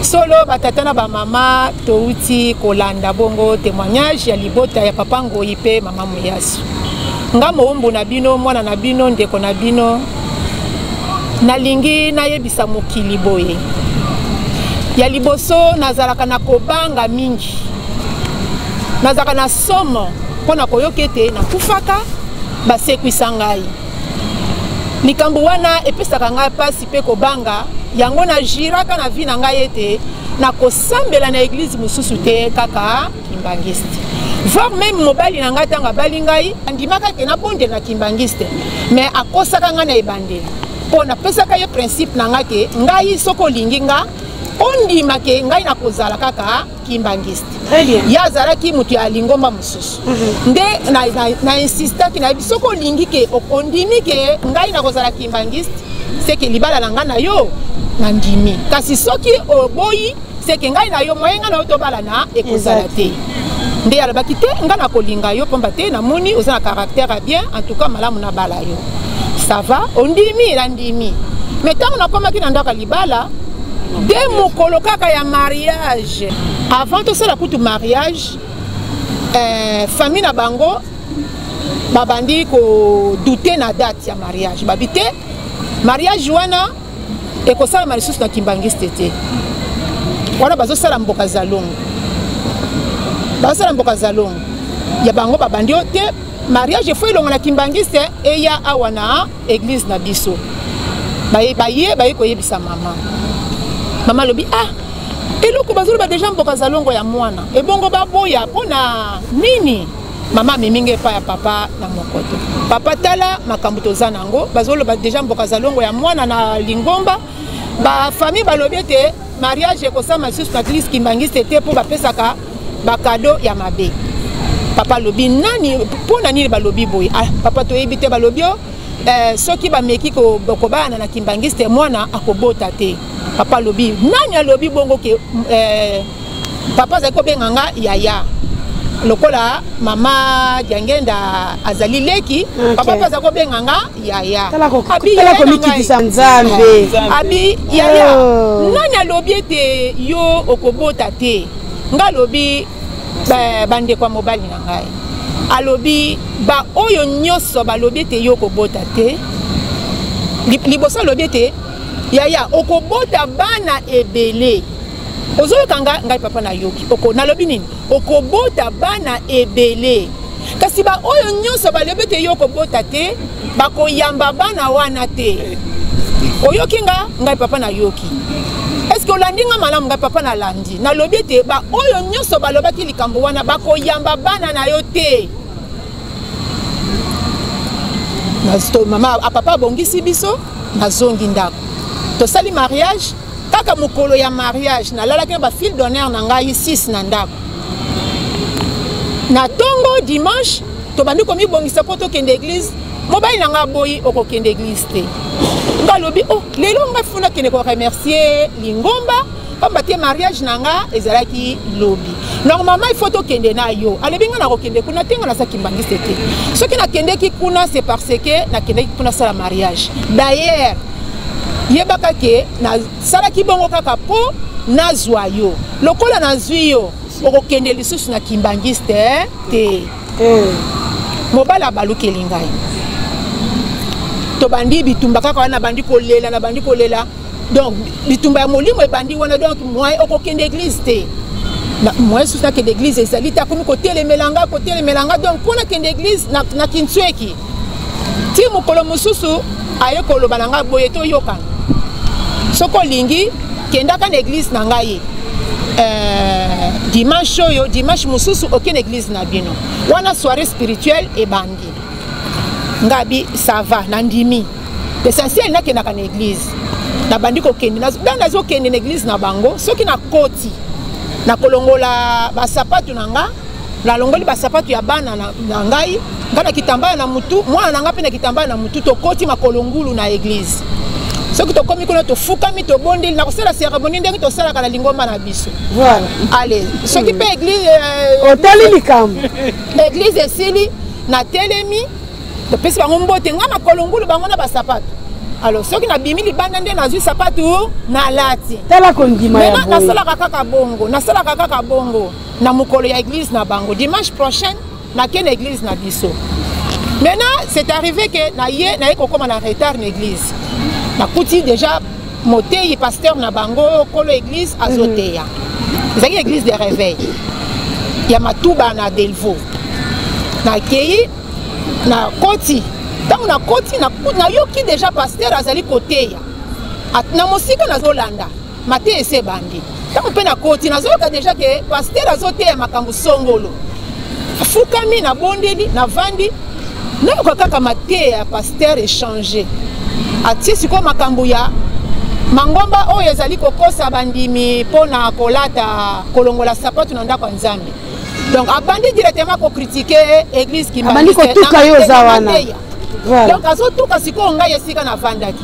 solo batata na bamama touti kolanda bongo témoignage ya libota ya papa Ngoyi pe mama Muyasu nga moumbu na bino mwana na bino ndeko na bino nalingi nayebisa mokili boye ya liboso nazalaka na kobanga mingi nazalaka na somo mpona koyoka ete nakufaka basekwisa ngai likambo wana epesaka ngai pasi mpe kobanga yango najiraka na vi na ngai ete nakosambela na eglize mosusu te kaka Kimbangiste voire même mobali na ngai tanga bali ngai andimaka ke na bonde na kimbangiste mais akosaka nga na ebandeli mpo napesaka ye principe na nga ke ngai soko olingi nga ondima ke ngai nakozala kaka kimbangiste ye azalaki moto ya lingomba mosusu nde na insistaki na yebi soko olingi ke ondimi ke ngai nakozala kimbangiste seke libala na nga na yo nandimi kasi soki oboyi seke ngai na yo moye nga na yo tobala na ekozala te nde alobaki te nga na kolinga yo pomba te namoni oza na caractère bien en tout cas malamu na bala yo ça va ondimi nandimi mais ntango nakomaki na ndako ya libala de mokolo kaka ya mariage avant tosala kutu mariage famille na bango babandi kodute na date ya mariage babi te mariage wana ekosalama lisusu na kimbangiste te wana bazosala mboka zalongo ya bango babandi yo te mariage efo elongo na kimbangiste eya awa na église na biso baye koyebisa mama lobi eloko bazoloba deja mboka zalongo ya mwana ebongo baboya mpona nini mama mimingi epa ya papa na mokoto papa tala makambo toza nango bazoloba deja mboka zalongo ya mwana na lingomba bafamille balobi ete mariage ekosama lisusu na église kimbangiste te mpo bapesaka bakado ya mabe papa lobi nani mpona nini balobi boye papa toyebi te balobi yo soki bameki kobana na kimbangiste mwana akobota te papa lobi nani alobi bongo ke papa azali kobenga nga yaya lokola mama Diangenda azali leki papa azali kobenga nga yaya abi yaya nani alobi ete yo okobota te nga lobi bandeko ya mobali na ngai alobi ba oyo nyonso balobi ete yo okobota te liboso alobi ete yaya okobota bana ebele ozoyoka ngai papa na yoki nalobi nini okobota bana ebele kasi ba oyo nyonso balobi ete yo okobota te bakoyamba bana wana te oyoki ngai papa na yoki est-ce que olandi nga malamu ngai papa na landi nalobi ete ba oyo nyonso balobaki likambo wana bakoyamba bana na yo te mama papa abongisi biso nazongi ndako tosali mariage kaka mokolo ya mariage nalalaki na bafile d'honneur na ngai 6 na ndako na tongo dimanche tobandi komibongisa mpo tokende église mobali na ngai boyi okokende église te nga lobi lelo ngai funa kende koremercier lingomba pamba te mariage na nga ezalaki lobi normalement il faut tokende na yo alobi nga nakokende kuna te nga naza kimbangiste te soki nakendeki kuna c'est parce que nakendeki kuna sala mariage d'ailleurs yebaka ke nasalaki bongo kaka mpo nazwa yo lokola nazwi yo okokende lisusu na kimbangiste te mobali abalukeli ngai tobandi bitumba kaka wana nabandi kolela donc bitumba ya molimo ebandi wana donc moi okokende église te moi susu nakende église ezali te akomi kotelemelanga donc mpona kende église na kinsweki ti mokolo mosusu aye koloba na ngai boye toyokana soko olingi kendaka na église na ngai dimanche oyo dimanche mosusu okende église na bino wana soirée spirituelle ebandi ngabi ça va nandimi l'essentiel nakendaka na église nabandi kokende nazokende na église na bango soki nakoti nakolongola basapatu na nga nalongoli basapatu ya bana na ngai nga na kitambala na mutu mwana na nga mpe na kitambala na mutu tokoti makolongulu na église soki tokomi kuna tofukami tobondeli nakosala cérémonie ndenge tosalaka na lingomba na biso voilà allez soki mpe église otali likambo église esili na telemi topesi bango mbote nga makolongulu bango na basapatu alors soki nabimi libanda nde nazwi sapatu nalati tala kondima ya boye nasalaka kaka bongo na mokolo ya église na bango dimanche prochain nakende église na biso maintenant c'est arrivé que naye kokoma na retard na église nakuti déjà moteyi pasteur na bango kolo église azoteya ezalaki église de réveil ya matuba na Delvaux nakei na koti ntango na koti nayoki déjà pasteur azali koteya na mosika nazolanda mate ese ebandi ntango mpe na koti nazoyoka déjà ke pasteur azoteya makambo songolo fukami na bondeli na vandi nayoka kaka mate ya pasteur échanger atie sikoyo makambo ya mangomba oyo ezali kokosa bandimi mpona kolata kolongola sapatu na ndako ya nzambe donc abandi directement kocritiquer église abandi kotuka yo oza wana donc azotuka sikoyo ngai esika navandaki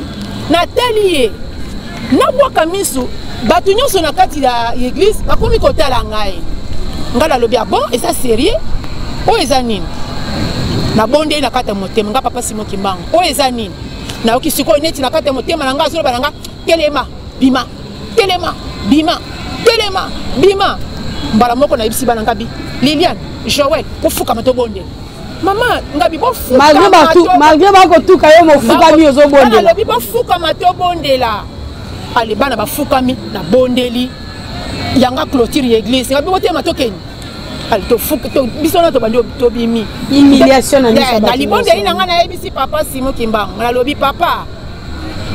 natali ye nabwaka misu bato nyonso na kati ya église bakomi kotala ngai ngai nalobi bon eza sérieux oyo eza nini nabondeli na kati ya motema nga papa Simon Kimbangu oyo eza nini nayoki sikoyo neti na kati ya motema na ngai azoloba na nga telema bima telema bima telema bima mbala moko nayebisi bana ngabi Liliane Joël kofukama tobondela mama ngabi malgré bakotuka yo mofukami ozobondela nalobi bofukama tobondela ale bana bafukami na bondeli yanga clôture ya église ngabi botema tokeni ale tofuka biso na tobandi tobimi humiliation na miso na libondeli na nga nayebisi papa Simon Kimbangu nalobi papa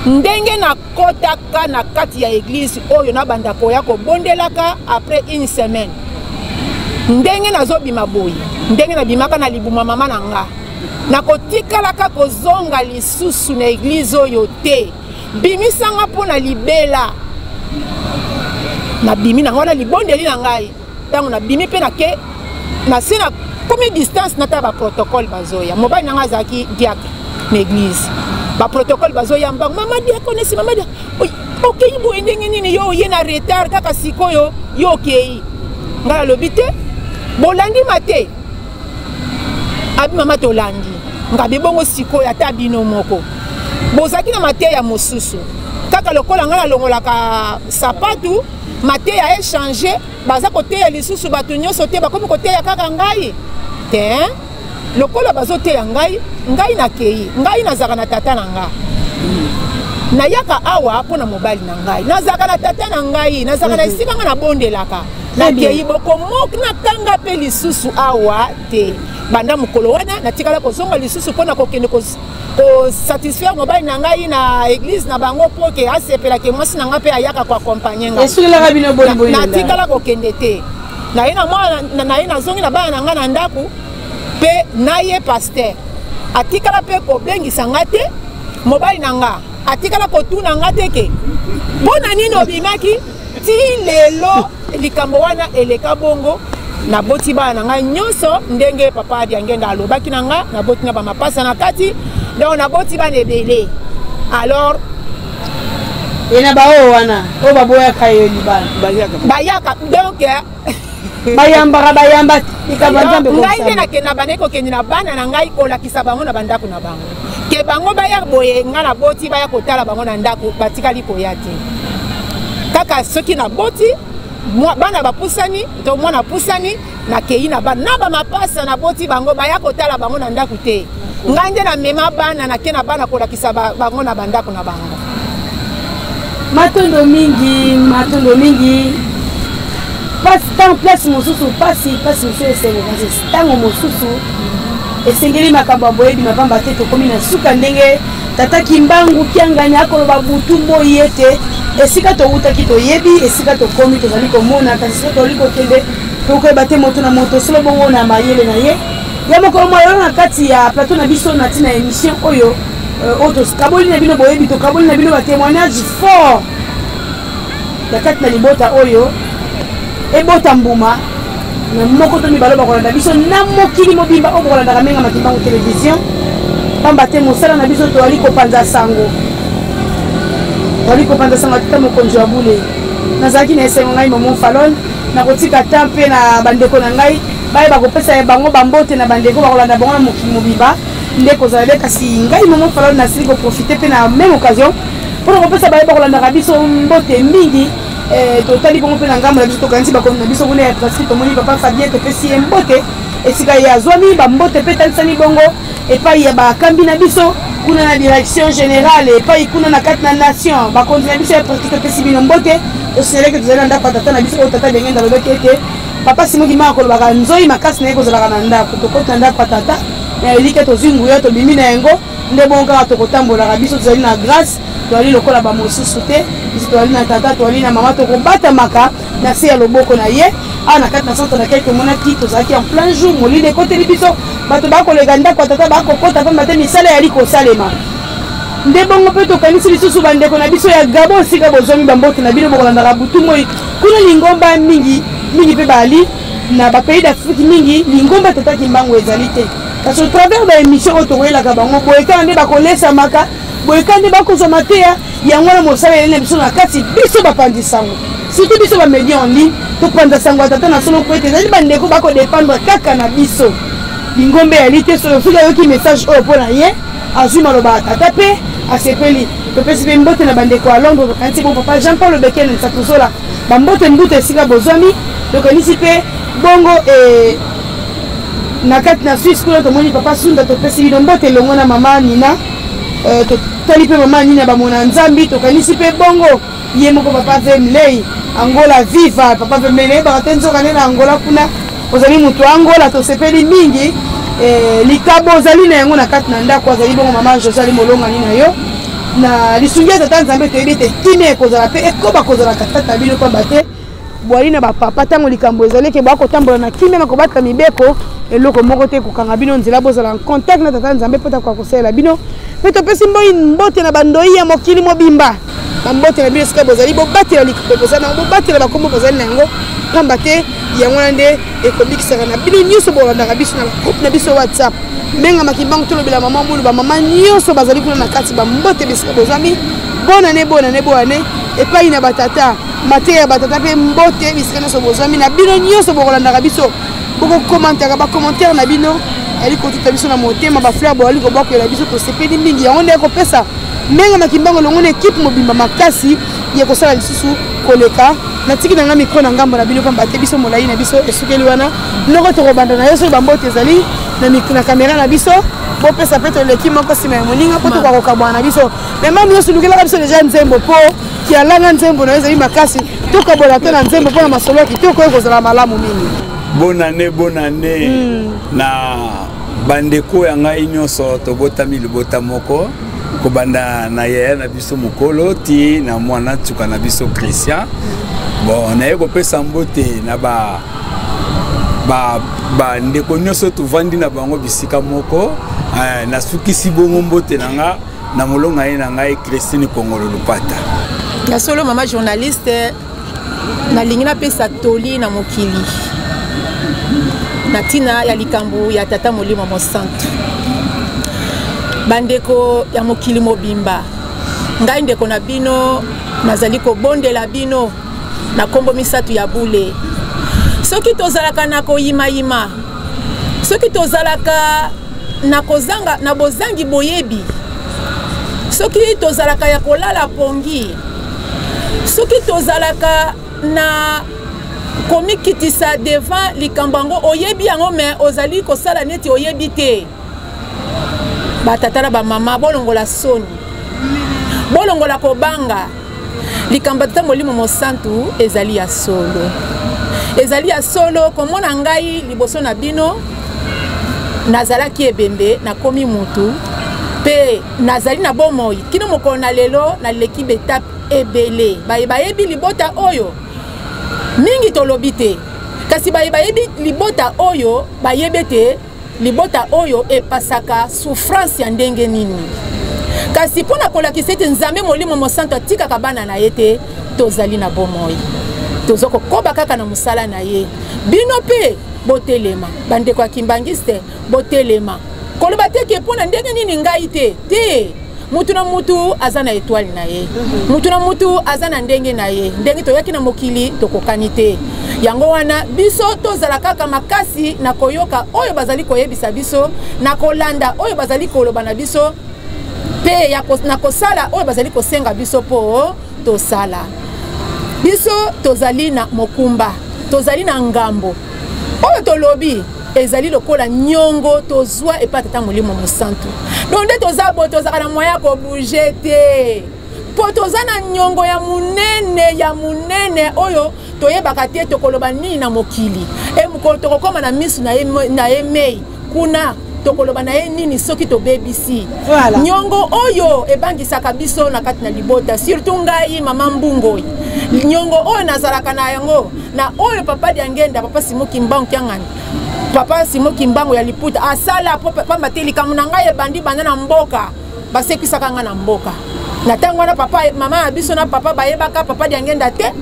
ndenge na kotaka na kati ya église oyo na banda koya kobondelaka après une semaine ndenge nazobima boye ndenge nabimaka na libuma mama na nga nakotikalaka kozonga lisusu na église oyo te bimisanga mpona libela nabimi nango na libondeli na ngai ntango nabimi mpe nake nase na komi distance nata baprotocole bazoya mobali na nga azalaki diacre na église baprotocole bazoyamba mama diakonesi mama dia okei boye ndenge nini yo oye na retard kaka sikoyo yo okei ngai nalobi te bolandi mate abi mama tolandi ngabi bongo sikoyo ata bino moko bozaki na mate ya mosusu kaka lokola ngai nalongolaka sapatu mate ya échanger baza koteya lisusu bato nyonso te bakomi koteya kaka ngai te lokola bazoteya ngai nakei ngai nazaka na tata na nga nayaka awa mpona mobali na ngai nazaka na tata na ngai nazaka na esika nga nabondelaka nakei bokomoki nakanga mpe lisusu awa te banda mokolo wana natikala kozonga lisusu mpona kokende kosatisfaire mobali na ngai na église na bango mpo ke asepelake mwasi na ngai mpe ayaka koakompagne ngai natikala kokende te naye nazongi na bana na ngai na ndako mpe naye pasteur atikala mpe kobengisa nga te mobali na nga atikala kotuna nga te ke mpona nini obimaki ti lelo likambo wana eleka bongo naboti bana na nga nyonso ndenge papa adi angenda alobaki na nga naboti na bamapasa na kati donc naboti bana ebele alors ena bao wana oyo baboyaka yo libala bayaka donc bayamba ngai nde nakenda bandeki kokende na bana na ngai kolakisa bango na bandako na bango ke bango baya boye ngai naboti baya kotala bango na ndako batikali koya te kaka soki naboti bana bapusani to mwana pusani nakei na bana na bamapasa naboti bango baya kotala bango na ndako te ngai nde namema bana nake na bana kolakisa bango na bandako na bango matondo mingi tant place mosusu pasi mosusu esengeli ntango mosusu esengeli makambo ya boyebi mapamba te tokomi na suka ndenge tata Kimbangu kiangani akoloba butu moi ete esika towutaki toyebi esika tokomi tozali komona kasi soki toli kokende tokoyeba te moto na moto solo bongo na mayele na ye ya mokolo moyo na kati ya plateau na biso na ntina émission oyo kaboli na bino boyebi tokaboli na bino batémoignage fort ya kati na libota oyo ebota mbuma na moko to mibalo bakolanda biso na mokili mobimba oyo bokolandaka menga Kimbangu télévision pamba te mosala na biso toali kopanza sango ata mokonzi wa bule nazalaki na esengo ngai Momo Falon nakotika ta mpe na bandeko na ngai bayeba kopesa bango bambote na bandeko bakolanda bango na mokili mobimba nde kozala be kasi ngai Momo Falon nasili koprofite mpe na même occasion mpona kopesa bayeba kolandaka biso mbote mingi totali bongo mpe na ngambo na biso tokanisi bakomi na biso kuna ya trasi tomoni papa Fabien topesi ye mbote esika ye azwami bambote mpe talisani bongo epai ya bakambi na biso kuna na direction générale epai kuna na kati na nation bakonzi na biso ya presti topesi bino mbote tosineleke tozali na ndako ya tata na biso oyo tata bengenda alobaki ete papa Simon Kimbangu akolobaka nzoi makasi na ye kozalaka na ndako tokoti na ndako ya tata na elike tozwi nguya tobimi na yango nde bongo kaka tokotambolaka biso tozali na grâce toali lokola bamosusu te biso toali na tata toali na mama tokobatamaka na se ya loboko na ye na kati na centre d'accueil tomonaki tozalaki en plein jour molili ekoteli biso bato bakolega ndako tata bakokota pamba te misala yali kosalema nde bongo mpe tokanisi lisusu bandeko na biso ya Gabon esika bozwami bambote na bino bokolandaka butu moi kuna lingomba mingi mpe bali na bapays d'Afrique mingi lingomba tataki mbango ezali te kasi au travers baémission oyo tokoyelaka bango boyekana nde bakolesamaka boyekana nde bakozwama te yango wana mosala elene biso na kati biso bapandisango surtout biso bamédia en ligne topanza sango atata na solo po ete ezali bandeko bakodépendre kaka na biso lingomba eyali te soki ayoki message oyo mpo na ye azwi maloba atata mpe asepeli topesi mpe mbote na bandeko ya Londres tokanisi bo papa Jean Paul Bekele Nsatozola bambote mbuta esika bozwami tokanisi mpe bongo na kati na Suisse kuna tomoni papa Sunda topesi bino mbote elongo na mama Nina totali mpe mama Nina bamona nzambi tokanisi mpe bongo ye moko papa Vemlei Angola viva papa Vemlei nayebaka te nzoka nde na Angola kuna ozali moto Angola tosepeli mingi likabo ozali na yango na kati na ndako azali bongo mama Josali molongani na yo na lisungi ya tata nzambe toyebi ete kimia ekozala mpe ekoba kozalaka tata bino pamba te bwali na bapapa ntango likambo ezali eke bakotambola na kimia na kobata mibeko eloko moko te kokanga bino nzela bozala en contact na tata nzambe mpo takoka kosalela bino mpe topesi mbote na bandoi ya mokili mobimba bambote na bino esika bozali bobatela likambo bozali nango bobatela bakombo bozali na yango pamba te yango wana nde ekobikisaka na bino nyonso bolandaka biso na bagroupe na biso WhatsApp menga makimbango tolobela mama mulu bamama nyonso bazali kuna na kati bambote bisika bozwami bonane epai na batata mate ya batata mpe mbote bisika nyonso bozwami na bino nyonso bokolandaka biso bokokomantaka bacommentaire na bino yali kotuta biso na motema bafleur boyali kobakoyela biso tosepeli mingi yango nde ekopesa menga makimbango longo na ekipe mobimba makasi ya kosala lisusu koleka natiki na nga mikro na ngambo na bino pamba te biso molai na biso esukeli wana noko tokobanda na yo soki bambote ezali na kamera na biso bopesa mpe toleki moko nsima ya moninga mpo tokakokabwana na biso me mami nyonso lukelaka biso deja nzembo mpo kialanga nzembo na yo ezali makasi tokabola te na nzembo mpo na masolo ya kitoko oyo kozala malamu mingi bonane na bandeko ya ngai nyonso tobotami libota moko kobanda na yaya na biso mokolo ti na mwana tuka na biso Christian bon naye kopesa mbote na bandeko nyonso tovandi na bango bisika moko nasukisi bongo mbote na nga na molonga ye na ngai Christine Kongolo Lupata ya solo mama journaliste nalingi napesa toli na mokili na tina ya likambo ya tata molimo mosantu bandeko ya mokili mobimba ngai ndeko na bino nazali kobondela bino na kombo misatu ya bule soki tozalaka na koyimayima soki tozalaka na kozanga na bozangi boyebi soki tozalaka ya kolala pongi soki tozalaka na komikitisa devant likambo yango oyebi yango me ozali kosala neti oyebi te batata na bamama bolongola soni bolongola kobanga likambo tata molimo mosantu ezali ya solo komona ngai liboso na bino nazalaki ebembe nakomi mutu pe nazali na bomoi kino mokolo na lelo naleki betape ebele bayebi libota oyo mingi tolobi te kasi bayebi libota oyo bayebe te libota oyo epasaka souffrance ya ndenge nini kasi mpona kolakisa ete nzambe molimo mosantu atikaka bana na ye te tozali na bomoi tozokokoba kaka na mosala na ye bino mpe botelema bandeko ya kimbangiste botelema koloba teke mpona ndenge nini ngai te mutu na mutu aza na étoile na ye mutu na mutu aza na ndenge na ye ndenge toyaki na mokili tokokani te yango wana biso tozala kaka makasi na koyoka oyo bazali koyebisa biso na kolanda oyo bazali koloba na biso pe na kosala oyo bazali kosenga biso po tosala biso tozali na mokumba tozali na ngambo oyo tolobi ezali lokola nyongo tozwa epa tata molimo mosantu donc nde tozaka na moya kobouge te po toza na nyongo ya munene oyo toyebaka te tokoloba nini na mokili mokolo tokokoma na misu na ye mei kuna tokoloba na ye nini soki tobebisi nyongo oyo ebangisaka biso na kati na libota surtout ngai mama mbungoi nyongo oyo nazalaka na yango na oyo papa Diangenda papa Simo Kimbangu kiangani papa Simo Kimbangu ya Liputa asala pamba te likambo na ngai ebandi banda na mboka basekwisaka nga na mboka na ntango wana papa mama ya biso na papa bayebaka papa Diangenda te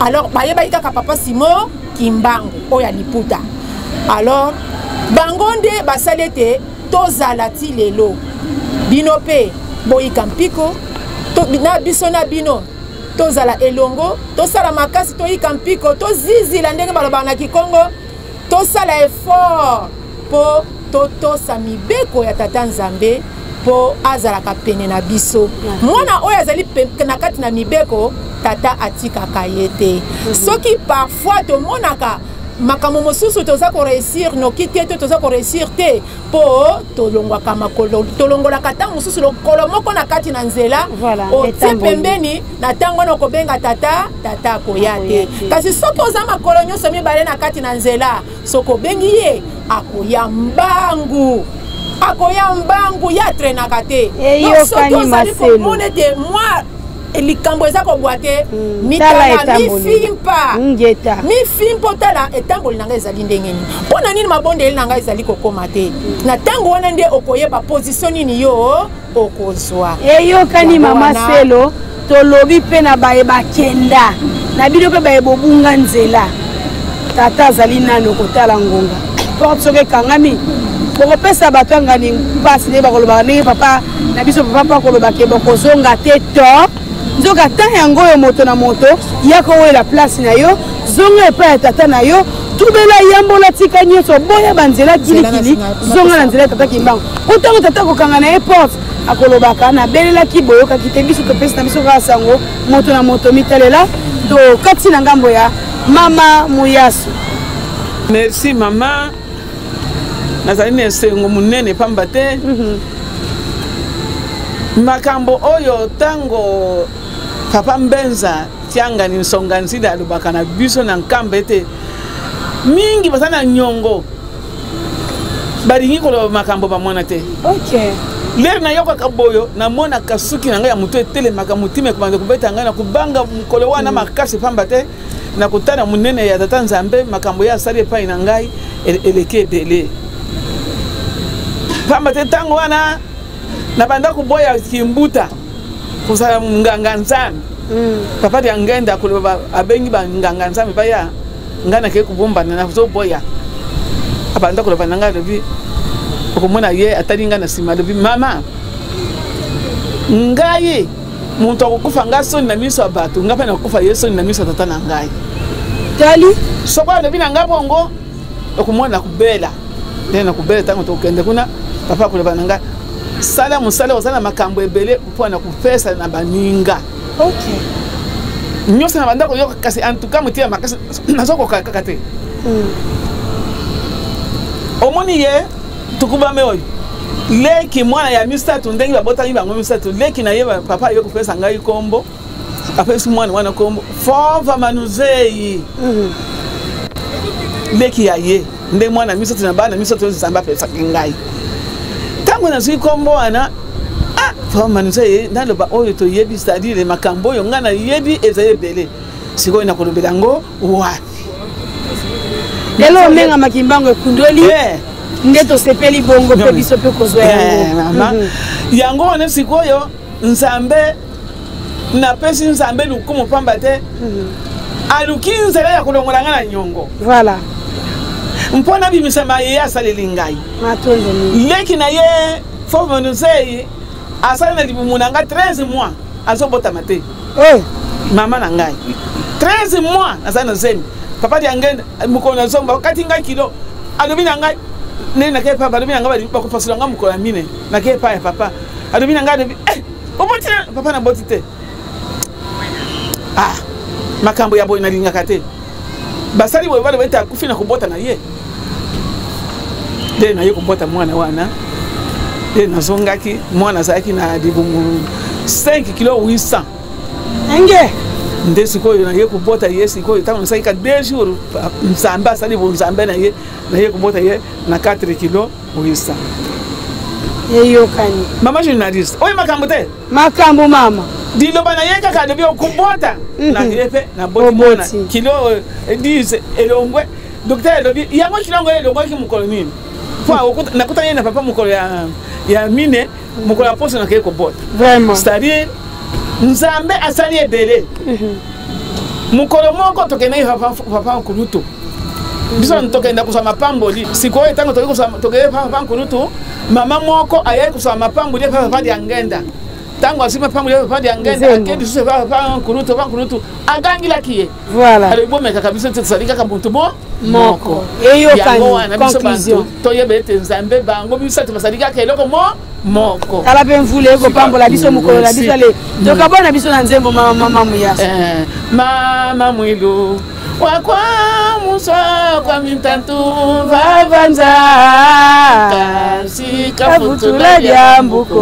alors bayebaki kaka papa Simo Kimbangu oyo ya Liputa alors bango nde basali ete tozala ti lelo bino mpe boyika mpiko na biso na bino tozala elongo tosala makasi toyika mpiko tozizila ndenge balobaka na Kikongo tosala effort po totosa mibeko ya tata Nzambe po azalaka pene na biso mwana oyo azali na kati na mibeko tata atikaka ye te soki parfois tomonaka makambo mosusu toza ko réussir noki te toza ko réussir te po tolongwaka makolo tolongolaka ntango mosusu lokolo moko na kati na nzela otie pembeni na ntango wana okobenga tata akoya te kasi soki oza makolo nyonso mibale na kati na nzela soki obengi ye akoya mbangu ya trenaka te soki ozali komona ete mwa likambo eza kobwa te mitala mifimpa tala etamboli na ngai ezali ndenge nini mpona nini mabondeli na ngai ezali kokoma te na ntango wana nde okoyeba position nini yo okozwa eyokani mama Selo tolobi mpe na baye bakenda na bino mpe baye bobunga nzela tata azali nani okotala ngonga porte soki ekangami bokopesa bato angani mpasi nde bakolobaka ndenge papa na biso papa kolobake bokozonga te to nzoka ta yango yo moto na moto yako wela place na yo zonga epa ya tata na yo tubela yambola tika nyonso boya banzela kilikili zonga na nzela tata Kimbangu otango tata kokanga na ye porte akolobaka na belelaki boyokaki te biso topesi na biso kaka sango moto na moto mitalela to kati na ngambo ya mama Muyasu. Merci mama nazali na esengo munene pamba te makambo oyo tango papa Mbenza tianga ni nsonga nsida alobaka na biso na nkambe te mingi basana nyongo baringi koloba makambo bamwana te ler na yoka kaboyo na mona kasuki na ngai ya mutu etelemaka mutima ekobanda kobeta ngai na kubanga mukolo wana makasi pamba te na kutana munene ya tata Nzambe makambo ya asali epai na ngai eleke ebele pamba te tango wana na banda kuboya kimbuta kusala nganga Nzambe papa Diangenda koloba abengi ba nganga Nzambe baya ngana ke kubomba na zo boya abanda koloba nanga lobi okomona ye atalinga na sima lobi mama ngai muntu akufa ngaso na miso abatu ngapa na kufa yeso na miso tata na ngai tali sokwa lobi na ngabongo okomona kubela na kubela tango tokende kuna papa koloba nanga sala musala osala makambo ebele mpona kupesa na baninga nyosa na banda ko yoka kasi en tout cas mutia makasi nazoko kaka te omoni ye tukuba meoyo leki mwana ya mistatu ndengi babota bango mistatu leki na ye papa yo kupesa ngai kombo apesi mwana wana kombo fova manuzei leki ya ye nde mwana mistatu na bana mistatu Nzambe pesa ngai tango na zui kombo ana fova manuzei naloba oyo to yebi c'est-à-dire makambo yo ngana yebi ezaye bele siko na kolobela ngo wapi lelo menga makimbango ekundoli ndeto sepeli bongo pe biso pe kozwa yango mama yango wana sikoyo Nzambe na pesi Nzambe lukumu pamba te alukinzela ya kulongola ngana nyongo voilà mpona bimisema ye asaleli ngai matondo ni leki na ye fova manuzei asala na libumunanga 13 mois azobota mate mama na ngai 13 mois asala na zemi papa Diangenda mukona zomba kati ngai kilo alobi na ngai nena ke papa alobi na ngai ba kupasula ngai mukona mine na ke pa ya papa alobi na ngai alobi oboti papa na boti te makambo ya boy na linga kate basali boy bale beta kufina kubota na ye de na ye kubota mwana wana de na zongaki mwana zaki na dibumu 5 kilo 800 enge nde sikoyo na ye kubota ye sikoyo tango saika 2 jours Nzambe asali bo Nzambe na ye kubota ye na 4 kilo 800 eyo kani mama journaliste oyi makambo te makambo mama diloba na yeka ka de bi okubota na yepe na botona kilo 10 elongwe docteur lobi yango chilongo elongwe ki mukolo nini fo nakuta yena papa mukolo ya mine mukolo ya poso na ke ko bota vraiment c'est-à-dire nzambe asali ebele mukolo moko tokene papa nkulutu biso ntokenda kusama mapamboli sikoyo etango tokende papa nkulutu mama moko ayaye kusama mapamboli papa ya ngenda tango asima pamboli papa ya ngenda akendi suse papa nkulutu agangila kiye voilà ale bomeka kabisa tsalika kabuntu moko eyo kan conclusion toyebe ete nzambe bango biso tmasalika keloko moko ala pe mvule ko pambola biso mukolo la biso le tokabona biso na nzembo mama muyasa mama mwilu wakwa muswa kwa mintantu vavanza kasi kafutula jambuko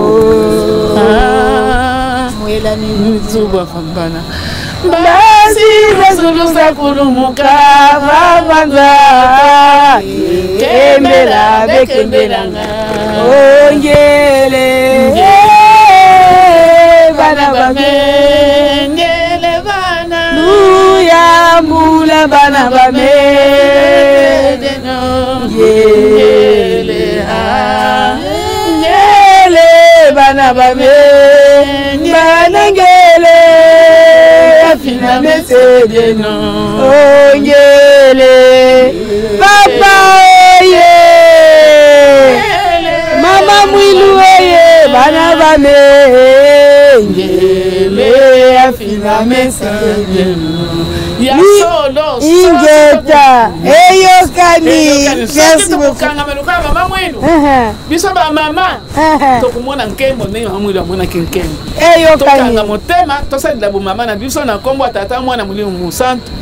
mwela ni mzuba fambana basi bazuluza kulumuka vavanza kembela bekembelanga ongele bana bame ngele bana luya mula bana bame ngele ngele bana bame bana ngele afina mesedeno ongele papa ye mama mwilu ye bana bame ngele afina mesedeno ya solo ingeta eyokani merci beaucoup mama mwilu biso ba mama tokumona nkembo ne mama mwilu amona kinkembo eyokani tokanga motema tosalila bo mama na biso na kombo tata mwana mulimu musantu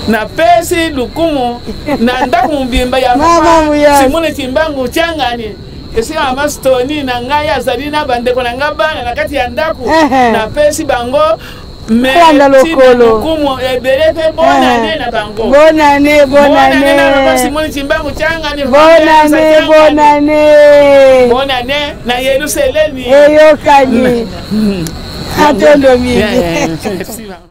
na pesi lukumu na ndaku mbimba ya mama simone timbangu changani esi ama stoni na ngai azali na bandeko na ngabana na kati ya ndaku na pesi bango Kwanda lokolo kumo ebele pe bonane na bango bonane na simone timbangu changani bonane na Yerusalemu eyokani atondo mingi merci.